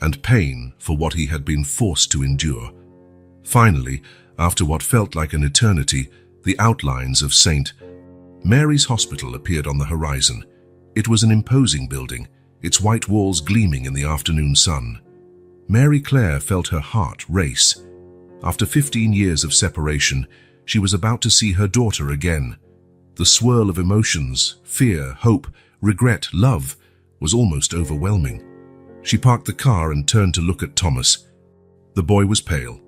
and pain for what he had been forced to endure. Finally, after what felt like an eternity, the outlines of St. Mary's Hospital appeared on the horizon. It was an imposing building, its white walls gleaming in the afternoon sun. Mary Claire felt her heart race. After 15 years of separation, she was about to see her daughter again. The swirl of emotions, fear, hope, regret, love, was almost overwhelming. She parked the car and turned to look at Thomas. The boy was pale,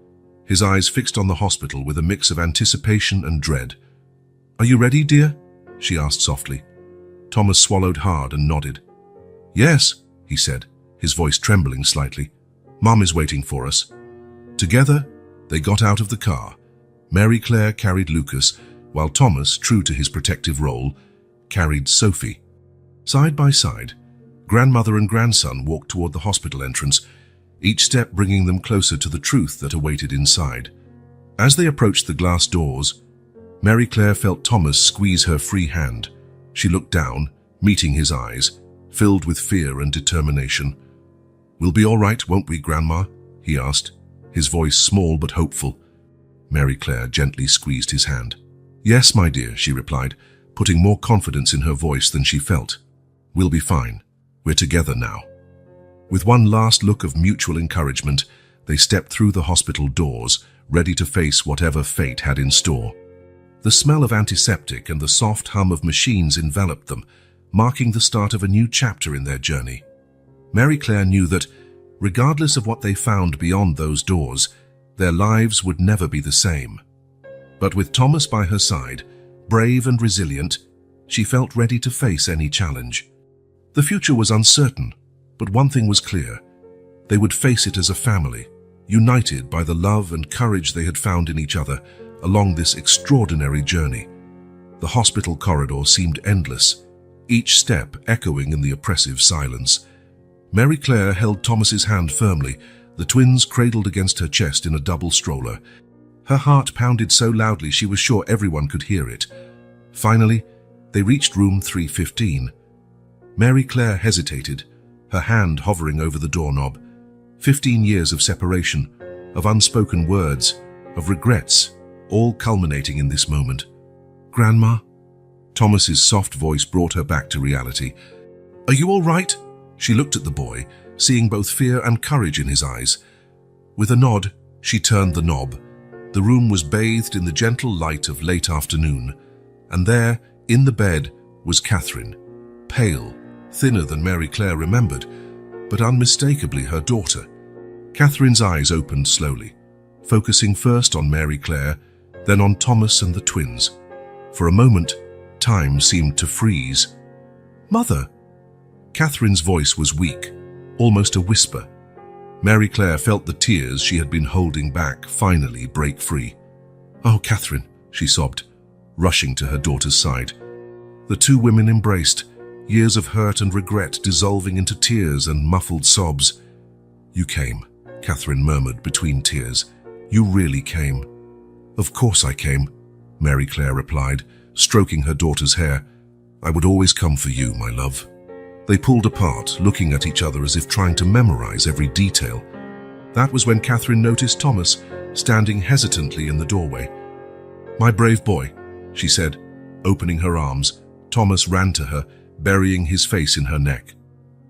his eyes fixed on the hospital with a mix of anticipation and dread. "Are you ready, dear?" she asked softly. Thomas swallowed hard and nodded. "Yes," he said, his voice trembling slightly. "Mom is waiting for us." Together, they got out of the car. Mary Claire carried Lucas, while Thomas, true to his protective role, carried Sophie. Side by side, grandmother and grandson walked toward the hospital entrance, each step bringing them closer to the truth that awaited inside. As they approached the glass doors, Mary Claire felt Thomas squeeze her free hand. She looked down, meeting his eyes, filled with fear and determination. "We'll be all right, won't we, Grandma?" he asked, his voice small but hopeful. Mary Claire gently squeezed his hand. "Yes, my dear," she replied, putting more confidence in her voice than she felt. "We'll be fine. We're together now." With one last look of mutual encouragement, they stepped through the hospital doors, ready to face whatever fate had in store. The smell of antiseptic and the soft hum of machines enveloped them, marking the start of a new chapter in their journey. Mary Claire knew that, regardless of what they found beyond those doors, their lives would never be the same. But with Thomas by her side, brave and resilient, she felt ready to face any challenge. The future was uncertain, but one thing was clear. They would face it as a family, united by the love and courage they had found in each other along this extraordinary journey. The hospital corridor seemed endless, each step echoing in the oppressive silence. Mary Claire held Thomas's hand firmly, the twins cradled against her chest in a double stroller. Her heart pounded so loudly she was sure everyone could hear it. Finally, they reached room 315. Mary Claire hesitated, her hand hovering over the doorknob. 15 years of separation, of unspoken words, of regrets, all culminating in this moment. "Grandma?" Thomas's soft voice brought her back to reality. "Are you all right?" She looked at the boy, seeing both fear and courage in his eyes. With a nod, she turned the knob. The room was bathed in the gentle light of late afternoon, and there, in the bed, was Catherine, pale, thinner than Mary Claire remembered, but unmistakably her daughter. Catherine's eyes opened slowly, focusing first on Mary Claire, then on Thomas and the twins. For a moment, time seemed to freeze. "Mother!" Catherine's voice was weak, almost a whisper. Mary Claire felt the tears she had been holding back finally break free. "Oh, Catherine," she sobbed, rushing to her daughter's side. The two women embraced, years of hurt and regret dissolving into tears and muffled sobs. "You came," Catherine murmured between tears. "You really came." "Of course I came," Mary Claire replied, stroking her daughter's hair. "I would always come for you, my love." They pulled apart, looking at each other as if trying to memorize every detail. That was when Catherine noticed Thomas, standing hesitantly in the doorway. "My brave boy," she said, opening her arms. Thomas ran to her, burying his face in her neck.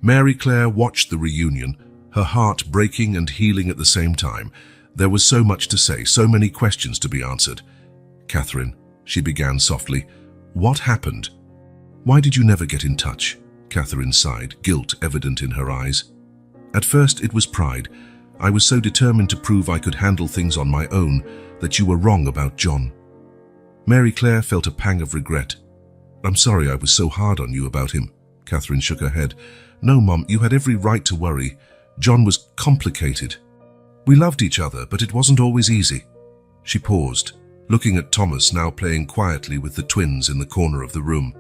Mary Claire watched the reunion, her heart breaking and healing at the same time. There was so much to say, so many questions to be answered. "Catherine," she began softly, "what happened? Why did you never get in touch?" Catherine sighed, guilt evident in her eyes. "At first it was pride. I was so determined to prove I could handle things on my own that you were wrong about John." Mary Claire felt a pang of regret. "I'm sorry I was so hard on you about him." Catherine shook her head. "No, Mum, you had every right to worry. John was complicated. We loved each other, but it wasn't always easy." She paused, looking at Thomas now playing quietly with the twins in the corner of the room.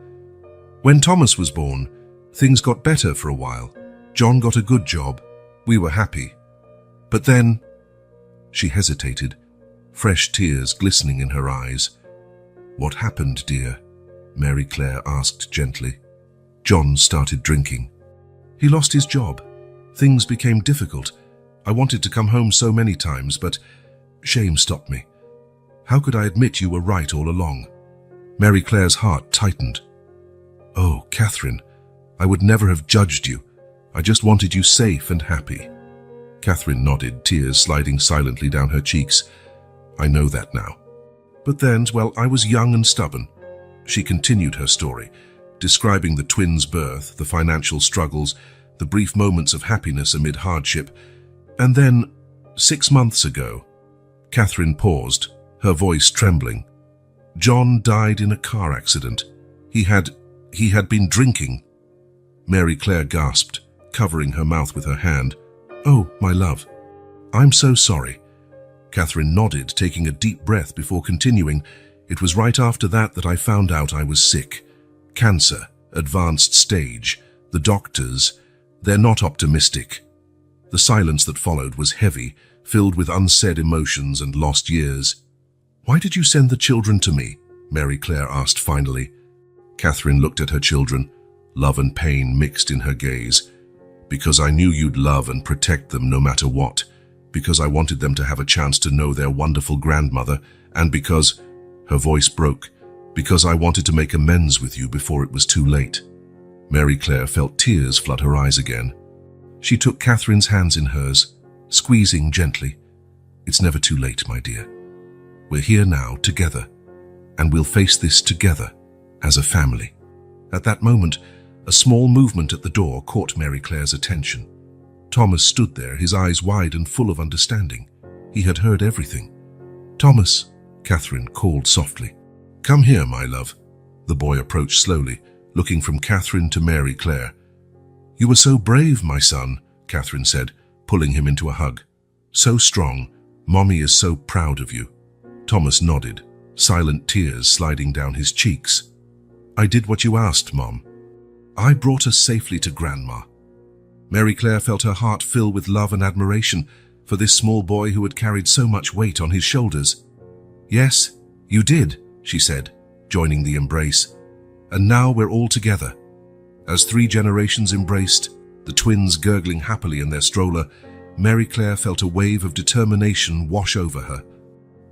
"When Thomas was born, things got better for a while. John got a good job. We were happy. But then—" She hesitated, fresh tears glistening in her eyes. "What happened, dear?" Mary Claire asked gently. "John started drinking. He lost his job. Things became difficult. I wanted to come home so many times, but shame stopped me. How could I admit you were right all along?" Mary Claire's heart tightened. "Oh, Catherine, I would never have judged you. I just wanted you safe and happy." Catherine nodded, tears sliding silently down her cheeks. "I know that now. But then, well, I was young and stubborn." She continued her story, describing the twins' birth, the financial struggles, the brief moments of happiness amid hardship. "And then, 6 months ago," Catherine paused, her voice trembling. "John died in a car accident. He had been drinking." Mary Claire gasped, covering her mouth with her hand. "Oh, my love. I'm so sorry." Catherine nodded, taking a deep breath before continuing. "It was right after that I found out I was sick. Cancer, advanced stage. The doctors, they're not optimistic." The silence that followed was heavy, filled with unsaid emotions and lost years. "Why did you send the children to me?" Mary Claire asked finally. Catherine looked at her children, love and pain mixed in her gaze. "Because I knew you'd love and protect them no matter what. Because I wanted them to have a chance to know their wonderful grandmother, and because—" her voice broke, "because I wanted to make amends with you before it was too late." Mary Claire felt tears flood her eyes again. She took Catherine's hands in hers, squeezing gently. "It's never too late, my dear. We're here now, together, and we'll face this together, as a family." At that moment, a small movement at the door caught Mary Claire's attention. Thomas stood there, his eyes wide and full of understanding. He had heard everything. "Thomas," Catherine called softly. "Come here, my love." The boy approached slowly, looking from Catherine to Mary Claire. "You were so brave, my son," Catherine said, pulling him into a hug. "So strong. Mommy is so proud of you." Thomas nodded, silent tears sliding down his cheeks. "I did what you asked, Mom. I brought us safely to Grandma." Mary Claire felt her heart fill with love and admiration for this small boy who had carried so much weight on his shoulders. "Yes, you did," she said, joining the embrace. "And now we're all together." As 3 generations embraced, the twins gurgling happily in their stroller, Mary Claire felt a wave of determination wash over her.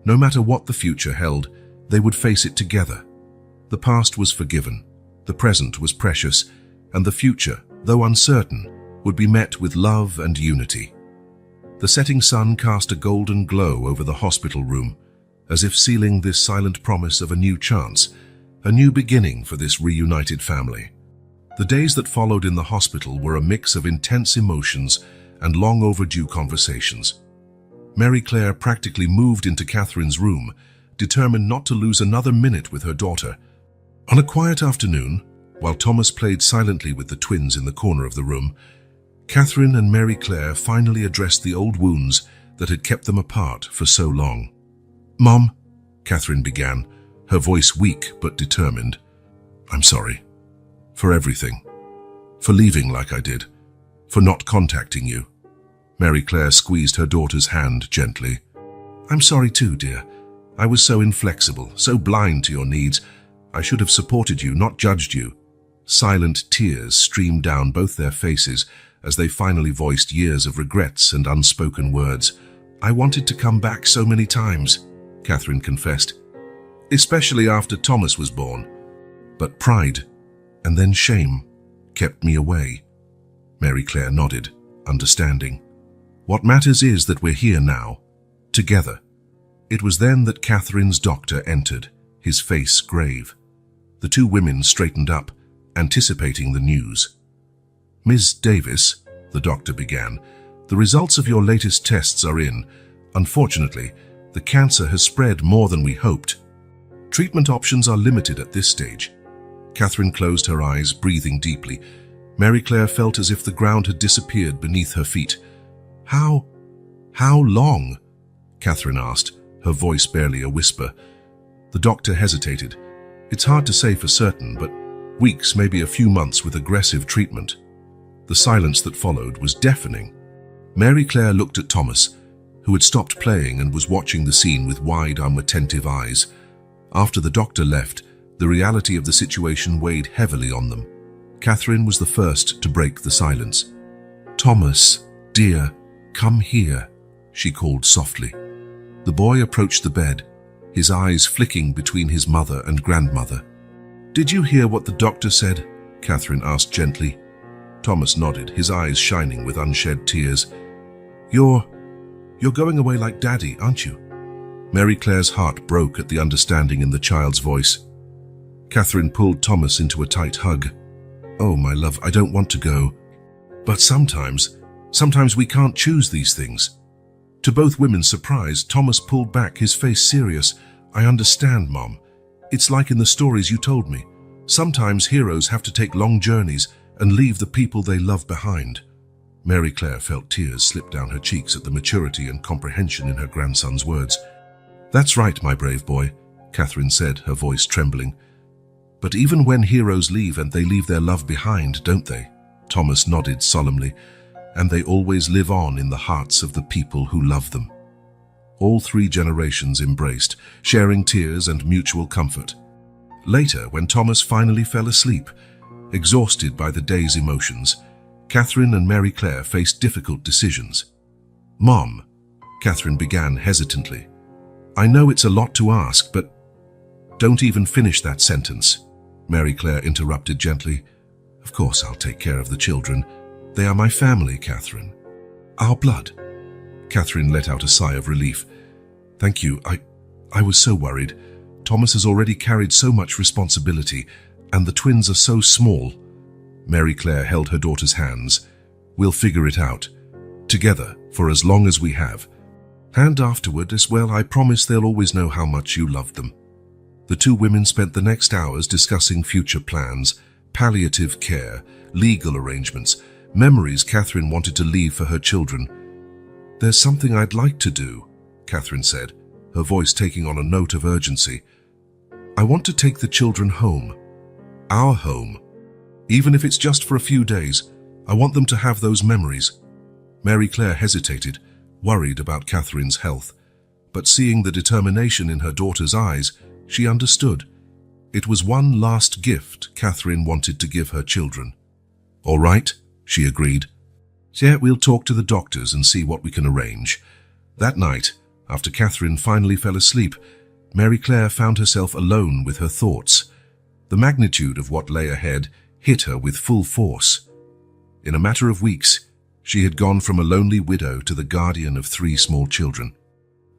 No matter what the future held, they would face it together. The past was forgiven, the present was precious, and the future, though uncertain, would be met with love and unity. The setting sun cast a golden glow over the hospital room, as if sealing this silent promise of a new chance, a new beginning for this reunited family. The days that followed in the hospital were a mix of intense emotions and long overdue conversations. Mary Claire practically moved into Catherine's room, determined not to lose another minute with her daughter. On a quiet afternoon, while Thomas played silently with the twins in the corner of the room, Catherine and Mary Claire finally addressed the old wounds that had kept them apart for so long. "Mom," Catherine began, her voice weak but determined, "I'm sorry. For everything. For leaving like I did. For not contacting you." Mary Claire squeezed her daughter's hand gently. "I'm sorry too, dear. I was so inflexible, so blind to your needs. I should have supported you, not judged you." Silent tears streamed down both their faces as they finally voiced years of regrets and unspoken words. "I wanted to come back so many times," Catherine confessed, "especially after Thomas was born. But pride, and then shame, kept me away." Mary Claire nodded, understanding. "What matters is that we're here now, together." It was then that Catherine's doctor entered, his face grave. The 2 women straightened up, anticipating the news. "Ms. Davis," the doctor began, "the results of your latest tests are in. Unfortunately, the cancer has spread more than we hoped. Treatment options are limited at this stage." Catherine closed her eyes, breathing deeply. Mary Claire felt as if the ground had disappeared beneath her feet. How long?" Catherine asked, her voice barely a whisper. The doctor hesitated. "It's hard to say for certain, but weeks, maybe a few months with aggressive treatment." The silence that followed was deafening. Mary Claire looked at Thomas, who had stopped playing and was watching the scene with wide, unattentive eyes. After the doctor left, the reality of the situation weighed heavily on them. Catherine was the first to break the silence. "Thomas, dear, come here," she called softly. The boy approached the bed, his eyes flicking between his mother and grandmother. "Did you hear what the doctor said?" Catherine asked gently. Thomas nodded, his eyes shining with unshed tears. You're going away like Daddy, aren't you?" Mary Claire's heart broke at the understanding in the child's voice. Catherine pulled Thomas into a tight hug. "Oh, my love, I don't want to go. But sometimes we can't choose these things." To both women's surprise, Thomas pulled back, his face serious. "I understand, Mom. It's like in the stories you told me. Sometimes heroes have to take long journeys and leave the people they love behind." Mary Claire felt tears slip down her cheeks at the maturity and comprehension in her grandson's words. "That's right, my brave boy," Catherine said, her voice trembling. "But even when heroes leave, and they leave their love behind, don't they?" Thomas nodded solemnly. "And they always live on in the hearts of the people who love them." All 3 generations embraced, sharing tears and mutual comfort. Later, when Thomas finally fell asleep, exhausted by the day's emotions, Catherine and Mary Claire faced difficult decisions. "Mom," Catherine began hesitantly, "I know it's a lot to ask, but—" "Don't even finish that sentence," Mary Claire interrupted gently. "Of course I'll take care of the children. They are my family, Catherine. Our blood." Catherine let out a sigh of relief. "Thank you. I was so worried. Thomas has already carried so much responsibility, and the twins are so small." Mary Claire held her daughter's hands. "We'll figure it out. Together, for as long as we have. And afterward as well, I promise they'll always know how much you loved them." The 2 women spent the next hours discussing future plans, palliative care, legal arrangements, memories Catherine wanted to leave for her children, "There's something I'd like to do," Catherine said, her voice taking on a note of urgency. "I want to take the children home. Our home. Even if it's just for a few days, I want them to have those memories." Mary Claire hesitated, worried about Catherine's health. But seeing the determination in her daughter's eyes, she understood. It was one last gift Catherine wanted to give her children. "All right," she agreed. "Yeah, we'll talk to the doctors and see what we can arrange." That night, after Catherine finally fell asleep, Mary Claire found herself alone with her thoughts. The magnitude of what lay ahead hit her with full force. In a matter of weeks, she had gone from a lonely widow to the guardian of 3 small children.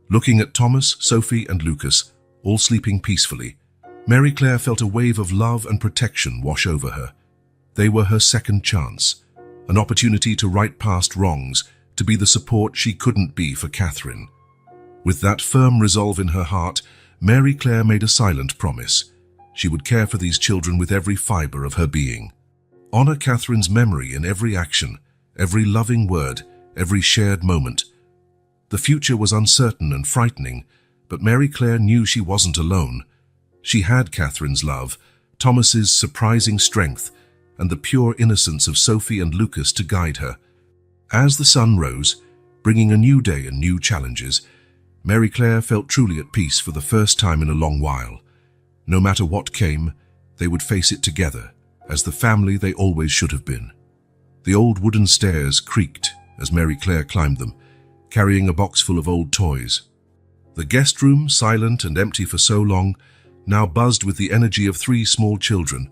Looking at Thomas, Sophie, and Lucas, all sleeping peacefully, Mary Claire felt a wave of love and protection wash over her. They were her second chance, an opportunity to right past wrongs, to be the support she couldn't be for Catherine. With that firm resolve in her heart, Mary Claire made a silent promise. She would care for these children with every fibre of her being. Honor Catherine's memory in every action, every loving word, every shared moment. The future was uncertain and frightening, but Mary Claire knew she wasn't alone. She had Catherine's love, Thomas's surprising strength, and the pure innocence of Sophie and Lucas to guide her. As the sun rose, bringing a new day and new challenges, Mary Claire felt truly at peace for the first time in a long while. No matter what came, they would face it together, as the family they always should have been. The old wooden stairs creaked as Mary Claire climbed them, carrying a box full of old toys. The guest room, silent and empty for so long, now buzzed with the energy of 3 small children.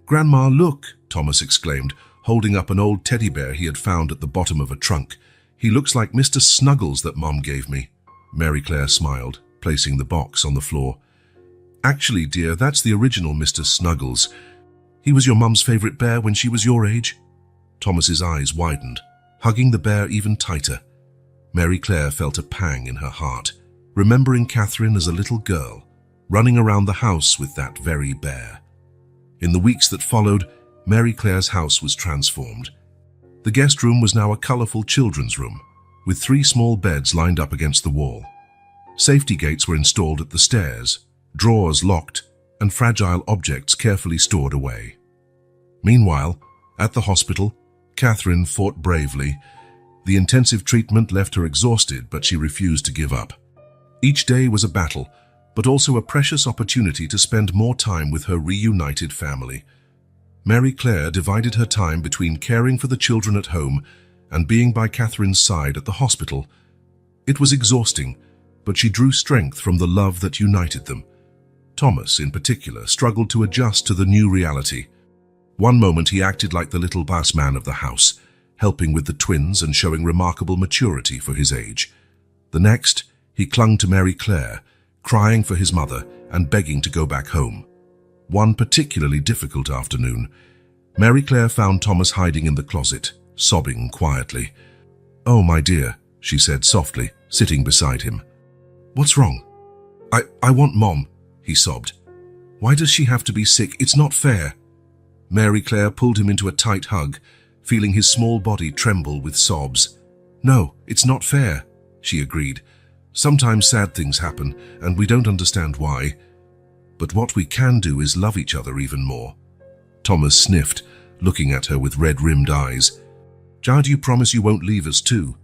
"Grandma, look!" Thomas exclaimed, holding up an old teddy bear he had found at the bottom of a trunk. "He looks like Mr. Snuggles that Mom gave me." Mary Claire smiled, placing the box on the floor. "Actually, dear, that's the original Mr. Snuggles. He was your mum's favorite bear when she was your age." Thomas's eyes widened, hugging the bear even tighter. Mary Claire felt a pang in her heart, remembering Catherine as a little girl, running around the house with that very bear. In the weeks that followed, Mary Claire's house was transformed. The guest room was now a colourful children's room, with 3 small beds lined up against the wall. Safety gates were installed at the stairs, drawers locked, and fragile objects carefully stored away. Meanwhile, at the hospital, Catherine fought bravely. The intensive treatment left her exhausted, but she refused to give up. Each day was a battle, but also a precious opportunity to spend more time with her reunited family. Mary Claire divided her time between caring for the children at home and being by Catherine's side at the hospital. It was exhausting, but she drew strength from the love that united them. Thomas, in particular, struggled to adjust to the new reality. One moment he acted like the little boss man of the house, helping with the twins and showing remarkable maturity for his age. The next, he clung to Mary Claire, crying for his mother and begging to go back home. One particularly difficult afternoon, Mary Claire found Thomas hiding in the closet, sobbing quietly. "Oh, my dear," she said softly, sitting beside him. "What's wrong?" I want Mom," he sobbed. "Why does she have to be sick? It's not fair." Mary Claire pulled him into a tight hug, feeling his small body tremble with sobs. "No, it's not fair," she agreed. "Sometimes sad things happen, and we don't understand why. But what we can do is love each other even more." Thomas sniffed, looking at her with red-rimmed eyes. "Dad, you promise you won't leave us too?"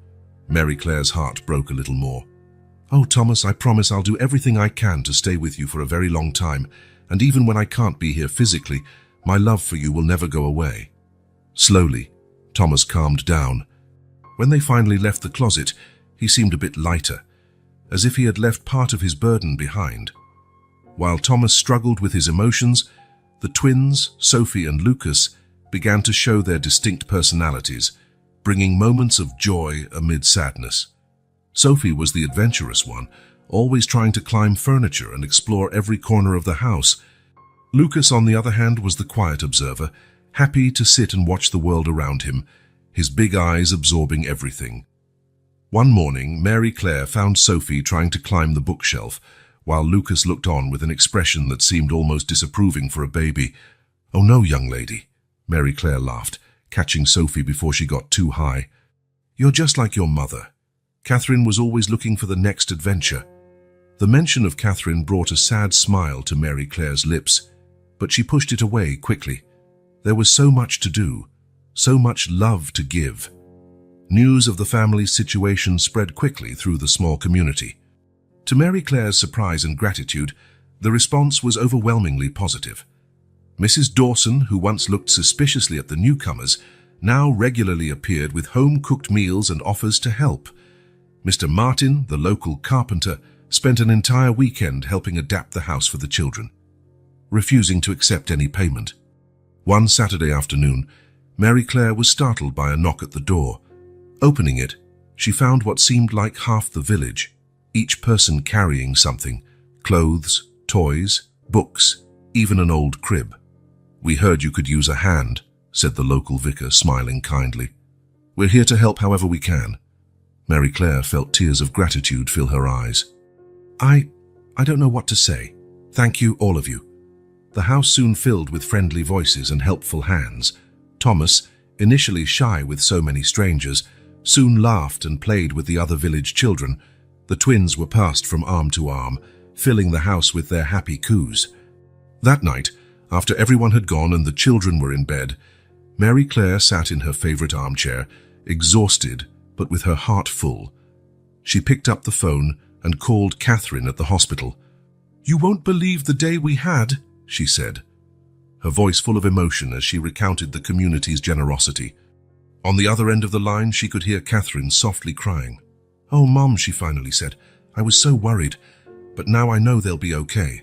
Mary Claire's heart broke a little more. "Oh, Thomas, I promise I'll do everything I can to stay with you for a very long time, and even when I can't be here physically, my love for you will never go away." Slowly, Thomas calmed down. When they finally left the closet, he seemed a bit lighter, as if he had left part of his burden behind. While Thomas struggled with his emotions, the twins, Sophie and Lucas, began to show their distinct personalities, bringing moments of joy amid sadness. Sophie was the adventurous one, always trying to climb furniture and explore every corner of the house. Lucas, on the other hand, was the quiet observer, happy to sit and watch the world around him, his big eyes absorbing everything. One morning, Mary Claire found Sophie trying to climb the bookshelf, while Lucas looked on with an expression that seemed almost disapproving for a baby. "Oh no, young lady," Mary Claire laughed, catching Sophie before she got too high. "You're just like your mother. Catherine was always looking for the next adventure. The mention of Catherine brought a sad smile to Mary Claire's lips, but she pushed it away quickly. There was so much to do, so much love to give. News of the family's situation spread quickly through the small community. To Mary Claire's surprise and gratitude, the response was overwhelmingly positive. Mrs. Dawson, who once looked suspiciously at the newcomers, now regularly appeared with home-cooked meals and offers to help. Mr. Martin, the local carpenter, spent an entire weekend helping adapt the house for the children, refusing to accept any payment. One Saturday afternoon, Mary Claire was startled by a knock at the door. Opening it, she found what seemed like half the village, each person carrying something: clothes, toys, books, even an old crib. "We heard you could use a hand," said the local vicar, smiling kindly. "We're here to help however we can." Mary Claire felt tears of gratitude fill her eyes. I don't know what to say. Thank you, all of you." The house soon filled with friendly voices and helpful hands. Thomas, initially shy with so many strangers, soon laughed and played with the other village children. The twins were passed from arm to arm, filling the house with their happy coos. That night, after everyone had gone and the children were in bed, Mary Claire sat in her favorite armchair, exhausted but with her heart full. She picked up the phone and called Catherine at the hospital. "You won't believe the day we had," she said, her voice full of emotion as she recounted the community's generosity. On the other end of the line, she could hear Catherine softly crying. "Oh, Mom," she finally said, "I was so worried, but now I know they'll be okay,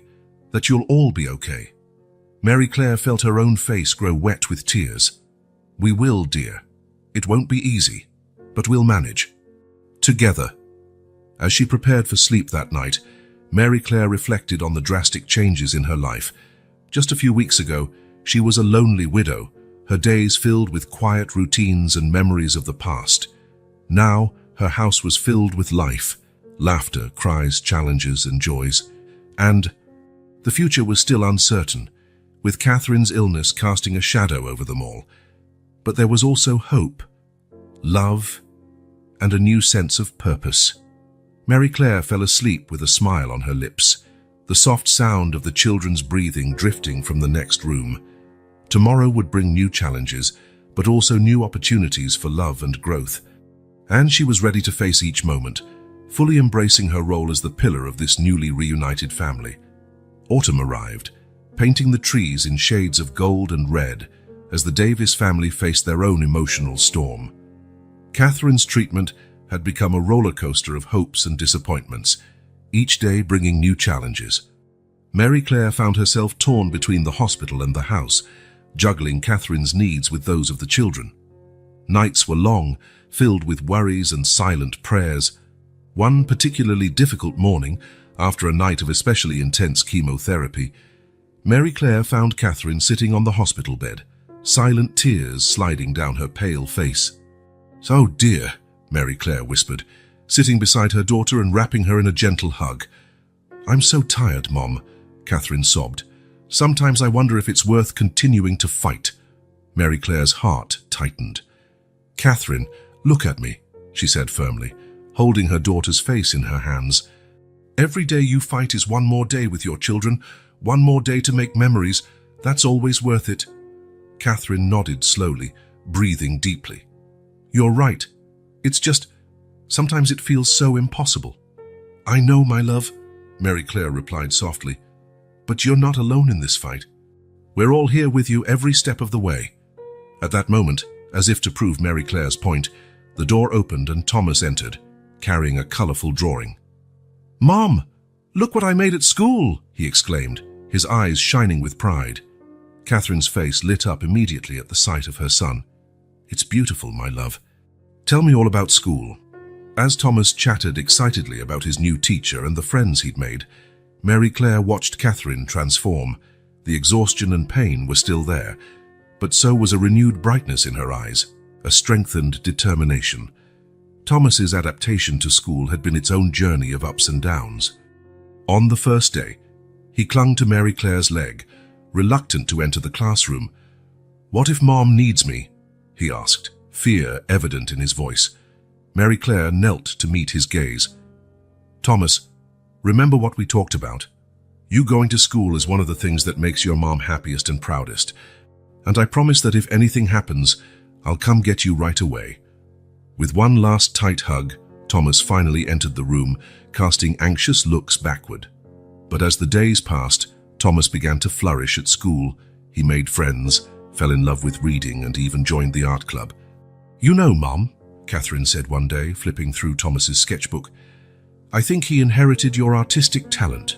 that you'll all be okay." Mary Claire felt her own face grow wet with tears. "We will, dear. It won't be easy, but we'll manage. Together." As she prepared for sleep that night, Mary Claire reflected on the drastic changes in her life. Just a few weeks ago, she was a lonely widow, her days filled with quiet routines and memories of the past. Now, her house was filled with life, laughter, cries, challenges, and joys. And the future was still uncertain, with Catherine's illness casting a shadow over them all. But there was also hope, love, and a new sense of purpose. Mary Claire fell asleep with a smile on her lips, the soft sound of the children's breathing drifting from the next room. Tomorrow would bring new challenges, but also new opportunities for love and growth. And she was ready to face each moment, fully embracing her role as the pillar of this newly reunited family. Autumn arrived, painting the trees in shades of gold and red as the Davis family faced their own emotional storm. Catherine's treatment had become a roller coaster of hopes and disappointments, each day bringing new challenges. Mary Claire found herself torn between the hospital and the house, juggling Catherine's needs with those of the children. Nights were long, filled with worries and silent prayers. One particularly difficult morning, after a night of especially intense chemotherapy, Mary Claire found Catherine sitting on the hospital bed, silent tears sliding down her pale face. "Oh dear," Mary Claire whispered, sitting beside her daughter and wrapping her in a gentle hug. "I'm so tired, Mom," Catherine sobbed. "Sometimes I wonder if it's worth continuing to fight." Mary Claire's heart tightened. "Catherine, look at me," she said firmly, holding her daughter's face in her hands. "Every day you fight is one more day with your children, one more day to make memories. That's always worth it." Catherine nodded slowly, breathing deeply. "You're right. It's just, sometimes it feels so impossible." "I know, my love," Mary Claire replied softly, "but you're not alone in this fight. We're all here with you every step of the way." At that moment, as if to prove Mary Claire's point, the door opened and Thomas entered, carrying a colorful drawing. "Mom, look what I made at school," he exclaimed, his eyes shining with pride. Catherine's face lit up immediately at the sight of her son. "It's beautiful, my love. Tell me all about school." As Thomas chattered excitedly about his new teacher and the friends he'd made, Mary Claire watched Catherine transform. The exhaustion and pain were still there, but so was a renewed brightness in her eyes, a strengthened determination. Thomas's adaptation to school had been its own journey of ups and downs. On the first day, he clung to Mary Claire's leg, reluctant to enter the classroom. "What if Mom needs me?" he asked, fear evident in his voice. Mary Claire knelt to meet his gaze. "Thomas, remember what we talked about. You going to school is one of the things that makes your mom happiest and proudest. And I promise that if anything happens, I'll come get you right away." With one last tight hug, Thomas finally entered the room, casting anxious looks backward. But as the days passed, Thomas began to flourish at school. He made friends, fell in love with reading, and even joined the art club. "You know, Mom," Catherine said one day, flipping through Thomas's sketchbook, "I think he inherited your artistic talent."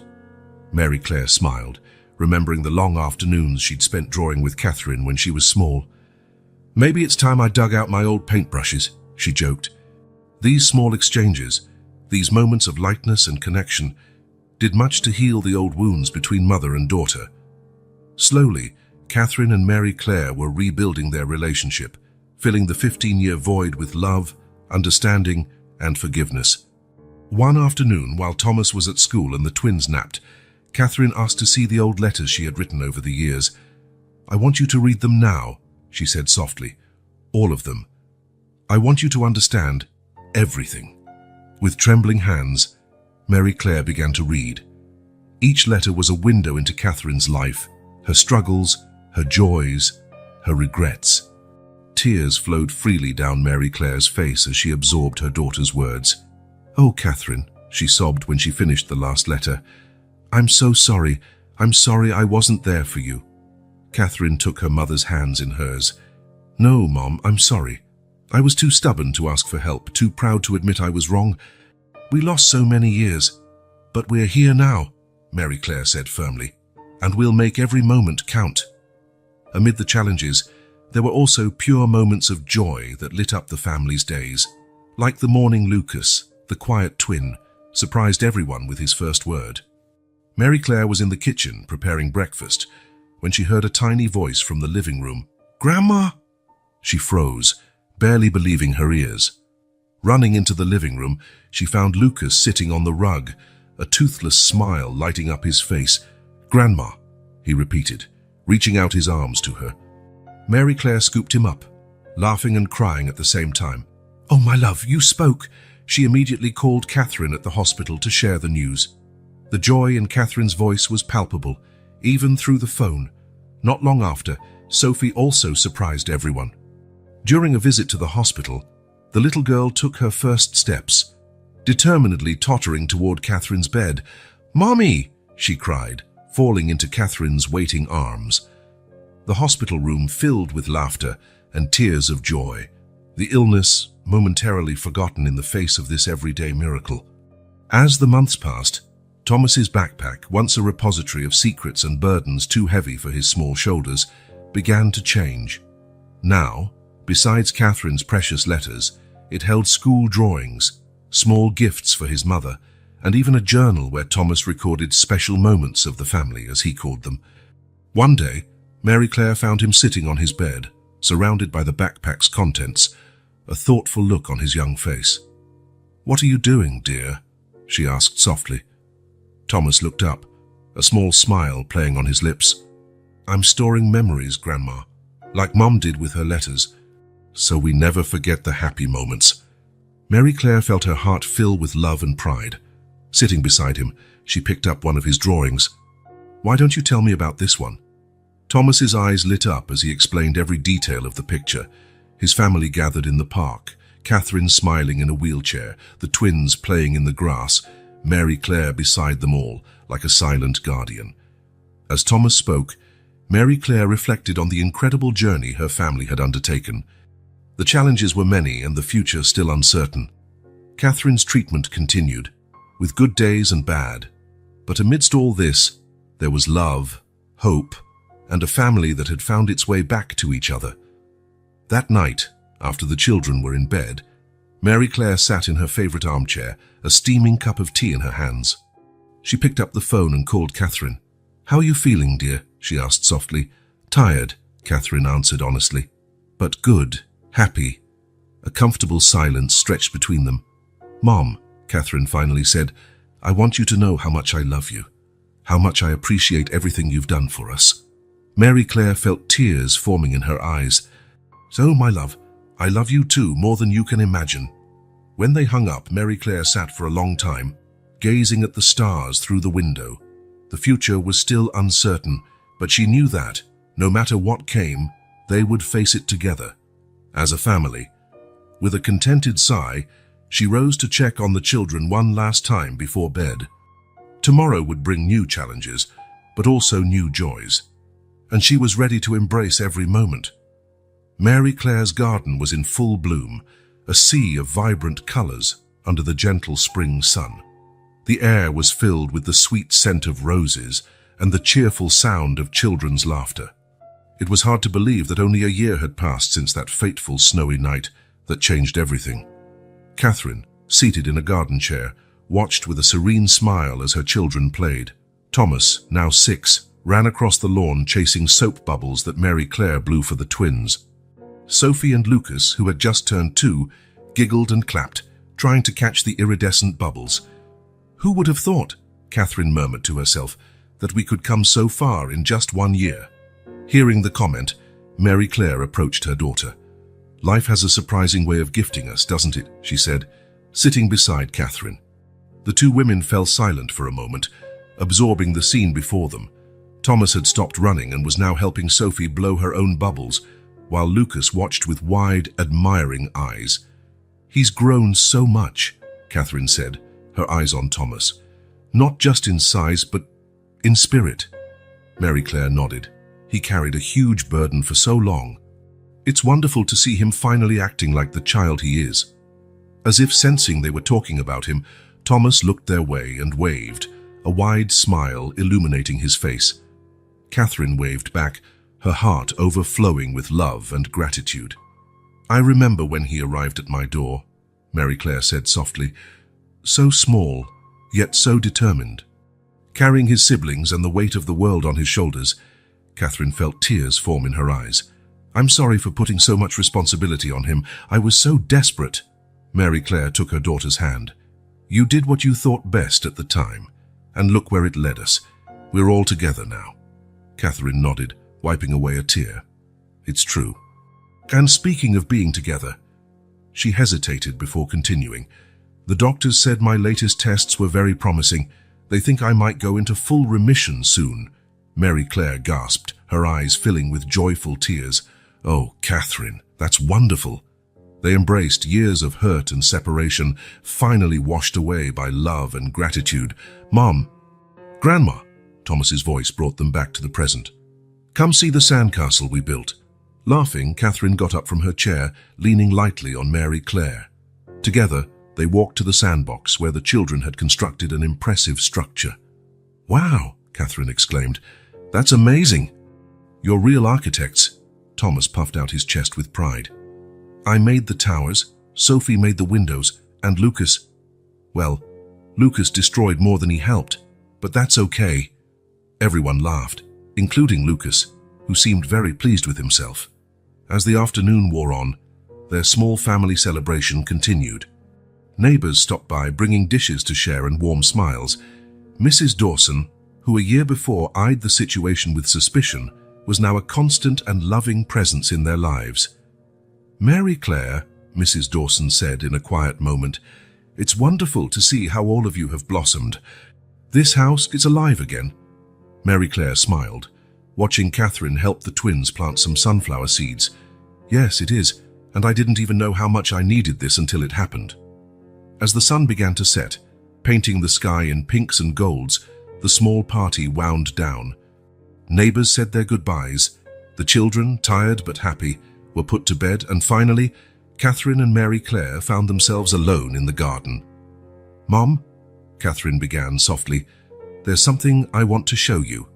Mary Claire smiled, remembering the long afternoons she'd spent drawing with Catherine when she was small. "Maybe it's time I dug out my old paintbrushes," she joked. These small exchanges, these moments of lightness and connection, did much to heal the old wounds between mother and daughter. Slowly, Catherine and Mary Claire were rebuilding their relationship, filling the 15-year void with love, understanding, and forgiveness. One afternoon, while Thomas was at school and the twins napped, Catherine asked to see the old letters she had written over the years. "I want you to read them now," she said softly. "All of them. I want you to understand everything." With trembling hands, Mary Claire began to read. Each letter was a window into Catherine's life, her struggles, her joys, her regrets. Tears flowed freely down Mary Claire's face as she absorbed her daughter's words. "Oh, Catherine," she sobbed when she finished the last letter. "I'm so sorry. I'm sorry I wasn't there for you." Catherine took her mother's hands in hers. "No, Mom, I'm sorry. I was too stubborn to ask for help, too proud to admit I was wrong. We lost so many years. But we're here now," Mary Claire said firmly, "and we'll make every moment count." Amid the challenges, there were also pure moments of joy that lit up the family's days. Like the morning Lucas, the quiet twin, surprised everyone with his first word. Mary Claire was in the kitchen preparing breakfast when she heard a tiny voice from the living room. "Grandma!" She froze, barely believing her ears. Running into the living room, she found Lucas sitting on the rug, a toothless smile lighting up his face. "Grandma," he repeated, reaching out his arms to her. Mary Claire scooped him up, laughing and crying at the same time. "Oh, my love, you spoke." She immediately called Catherine at the hospital to share the news. The joy in Catherine's voice was palpable, even through the phone. Not long after, Sophie also surprised everyone. During a visit to the hospital, the little girl took her first steps, determinedly tottering toward Catherine's bed. "Mommy!" she cried, falling into Catherine's waiting arms. The hospital room filled with laughter and tears of joy, the illness momentarily forgotten in the face of this everyday miracle. As the months passed, Thomas's backpack, once a repository of secrets and burdens too heavy for his small shoulders, began to change. Now, besides Catherine's precious letters, it held school drawings, small gifts for his mother, and even a journal where Thomas recorded special moments of the family, as he called them. One day, Mary Claire found him sitting on his bed, surrounded by the backpack's contents, a thoughtful look on his young face. "What are you doing, dear?" she asked softly. Thomas looked up, a small smile playing on his lips. "I'm storing memories, Grandma, like Mom did with her letters, so we never forget the happy moments." Mary Claire felt her heart fill with love and pride. Sitting beside him, she picked up one of his drawings. "Why don't you tell me about this one?" Thomas's eyes lit up as he explained every detail of the picture. His family gathered in the park, Catherine smiling in a wheelchair, the twins playing in the grass, Mary Claire beside them all, like a silent guardian. As Thomas spoke, Mary Claire reflected on the incredible journey her family had undertaken. The challenges were many and the future still uncertain. Catherine's treatment continued, with good days and bad. But amidst all this, there was love, hope, and a family that had found its way back to each other. That night, after the children were in bed, Mary Claire sat in her favorite armchair, a steaming cup of tea in her hands. She picked up the phone and called Catherine. "How are you feeling, dear?" she asked softly. "Tired," Catherine answered honestly. "But good, happy." A comfortable silence stretched between them. "Mom," Catherine finally said, "I want you to know how much I love you, how much I appreciate everything you've done for us." Mary Claire felt tears forming in her eyes. "So, my love, I love you too, more than you can imagine." When they hung up, Mary Claire sat for a long time, gazing at the stars through the window. The future was still uncertain, but she knew that, no matter what came, they would face it together, as a family. With a contented sigh, she rose to check on the children one last time before bed. Tomorrow would bring new challenges, but also new joys, and she was ready to embrace every moment. Mary Claire's garden was in full bloom, a sea of vibrant colors under the gentle spring sun. The air was filled with the sweet scent of roses and the cheerful sound of children's laughter. It was hard to believe that only a year had passed since that fateful snowy night that changed everything. Catherine, seated in a garden chair, watched with a serene smile as her children played. Thomas, now 6, ran across the lawn chasing soap bubbles that Mary Claire blew for the twins. Sophie and Lucas, who had just turned 2, giggled and clapped, trying to catch the iridescent bubbles. "Who would have thought," Catherine murmured to herself, "that we could come so far in just 1 year?" Hearing the comment, Mary Claire approached her daughter. "Life has a surprising way of gifting us, doesn't it?" she said, sitting beside Catherine. The two women fell silent for a moment, absorbing the scene before them. Thomas had stopped running and was now helping Sophie blow her own bubbles, while Lucas watched with wide, admiring eyes. "He's grown so much," Catherine said, her eyes on Thomas. "Not just in size, but in spirit." Mary Claire nodded. "He carried a huge burden for so long. It's wonderful to see him finally acting like the child he is." As if sensing they were talking about him, Thomas looked their way and waved, a wide smile illuminating his face. Catherine waved back, her heart overflowing with love and gratitude. "I remember when he arrived at my door," Mary Claire said softly. "So small, yet so determined." Carrying his siblings and the weight of the world on his shoulders, Catherine felt tears form in her eyes. "I'm sorry for putting so much responsibility on him. I was so desperate." Mary Claire took her daughter's hand. "You did what you thought best at the time, and look where it led us. We're all together now." Catherine nodded, wiping away a tear. "It's true. And speaking of being together," she hesitated before continuing. "The doctors said my latest tests were very promising. They think I might go into full remission soon." Mary Claire gasped, her eyes filling with joyful tears. "Oh, Catherine, that's wonderful." They embraced, years of hurt and separation, finally washed away by love and gratitude. "Mom, Grandma," Thomas's voice brought them back to the present. "Come see the sandcastle we built." Laughing, Catherine got up from her chair, leaning lightly on Mary Claire. Together, they walked to the sandbox where the children had constructed an impressive structure. "Wow," Catherine exclaimed. "That's amazing." "You're real architects." Thomas puffed out his chest with pride. "I made the towers, Sophie made the windows, and Lucas... Well, Lucas destroyed more than he helped, but that's okay." Everyone laughed, including Lucas, who seemed very pleased with himself. As the afternoon wore on, their small family celebration continued. Neighbors stopped by, bringing dishes to share and warm smiles. Mrs. Dawson, who a year before eyed the situation with suspicion, was now a constant and loving presence in their lives. "Mary Claire," Mrs. Dawson said in a quiet moment, "it's wonderful to see how all of you have blossomed. This house is alive again." Mary Claire smiled, watching Catherine help the twins plant some sunflower seeds. "Yes, it is, and I didn't even know how much I needed this until it happened." As the sun began to set, painting the sky in pinks and golds, the small party wound down. Neighbors said their goodbyes. The children, tired but happy, were put to bed, and finally, Catherine and Mary Claire found themselves alone in the garden. "Mom," Catherine began softly, "there's something I want to show you."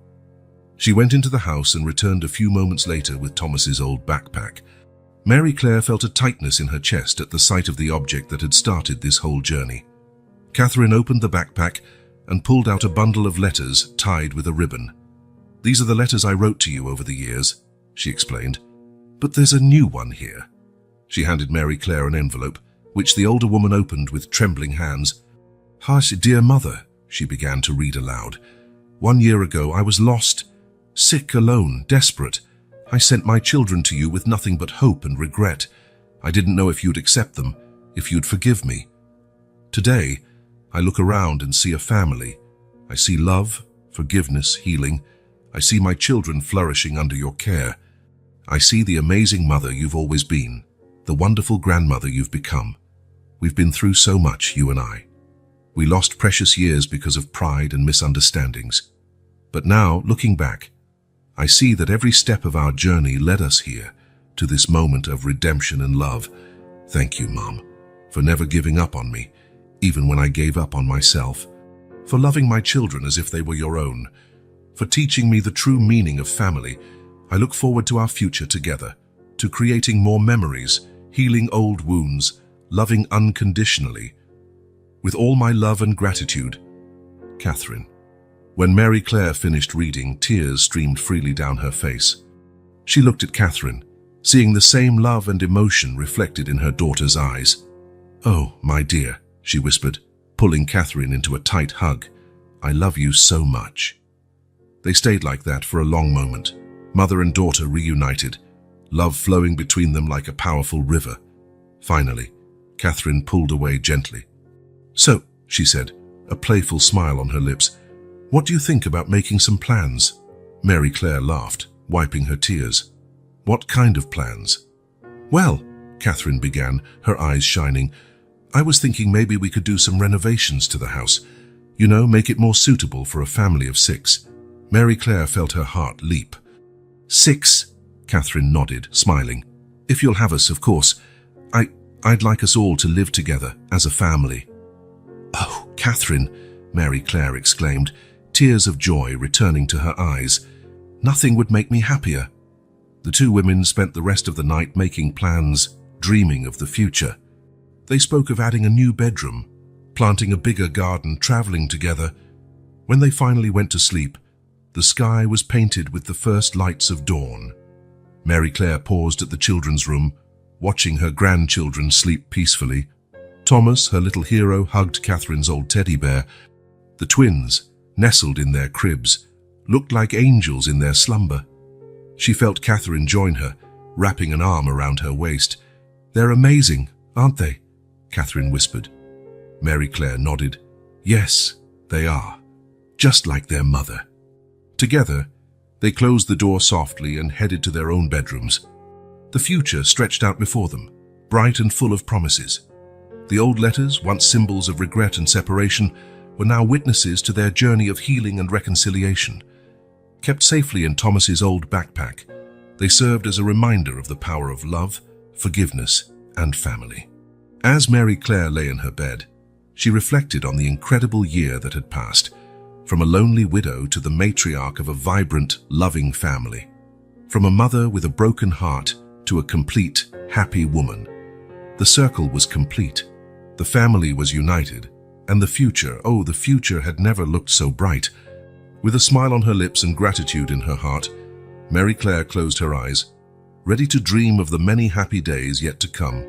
She went into the house and returned a few moments later with Thomas's old backpack. Mary Claire felt a tightness in her chest at the sight of the object that had started this whole journey. Catherine opened the backpack and pulled out a bundle of letters tied with a ribbon. "These are the letters I wrote to you over the years," she explained. "But there's a new one here." She handed Mary Claire an envelope, which the older woman opened with trembling hands. "Hush, dear mother," she began to read aloud. "1 year ago I was lost, sick, alone, desperate. I sent my children to you with nothing but hope and regret. I didn't know if you'd accept them, if you'd forgive me. Today, I look around and see a family. I see love, forgiveness, healing. I see my children flourishing under your care. I see the amazing mother you've always been, the wonderful grandmother you've become. We've been through so much, you and I. We lost precious years because of pride and misunderstandings. But now, looking back, I see that every step of our journey led us here, to this moment of redemption and love. Thank you, Mom, for never giving up on me, even when I gave up on myself, for loving my children as if they were your own, for teaching me the true meaning of family. I look forward to our future together, to creating more memories, healing old wounds, loving unconditionally. With all my love and gratitude, Catherine. When Mary Claire finished reading, tears streamed freely down her face. She looked at Catherine, seeing the same love and emotion reflected in her daughter's eyes. "Oh, my dear," she whispered, pulling Catherine into a tight hug. "I love you so much." They stayed like that for a long moment, mother and daughter reunited, love flowing between them like a powerful river. Finally, Catherine pulled away gently. "So," she said, a playful smile on her lips, "what do you think about making some plans?" Mary Claire laughed, wiping her tears. "What kind of plans?" "Well," Catherine began, her eyes shining, "I was thinking maybe we could do some renovations to the house. You know, make it more suitable for a family of 6. Mary Claire felt her heart leap. "6?" Catherine nodded, smiling. "If you'll have us, of course. I'd like us all to live together as a family." "Oh, Catherine," Mary Claire exclaimed, tears of joy returning to her eyes. "Nothing would make me happier." The two women spent the rest of the night making plans, dreaming of the future. They spoke of adding a new bedroom, planting a bigger garden, traveling together. When they finally went to sleep, the sky was painted with the first lights of dawn. Mary Claire paused at the children's room, watching her grandchildren sleep peacefully. Thomas, her little hero, hugged Catherine's old teddy bear. The twins, nestled in their cribs, looked like angels in their slumber. She felt Catherine join her, wrapping an arm around her waist. "They're amazing, aren't they?" Catherine whispered. Mary Claire nodded. "Yes, they are, just like their mother." Together, they closed the door softly and headed to their own bedrooms. The future stretched out before them, bright and full of promises. The old letters, once symbols of regret and separation, were now witnesses to their journey of healing and reconciliation. Kept safely in Thomas's old backpack, they served as a reminder of the power of love, forgiveness, and family. As Mary Claire lay in her bed, she reflected on the incredible year that had passed, from a lonely widow to the matriarch of a vibrant, loving family, from a mother with a broken heart to a complete, happy woman. The circle was complete. The family was united, and the future, oh, the future had never looked so bright. With a smile on her lips and gratitude in her heart, Mary Claire closed her eyes, ready to dream of the many happy days yet to come.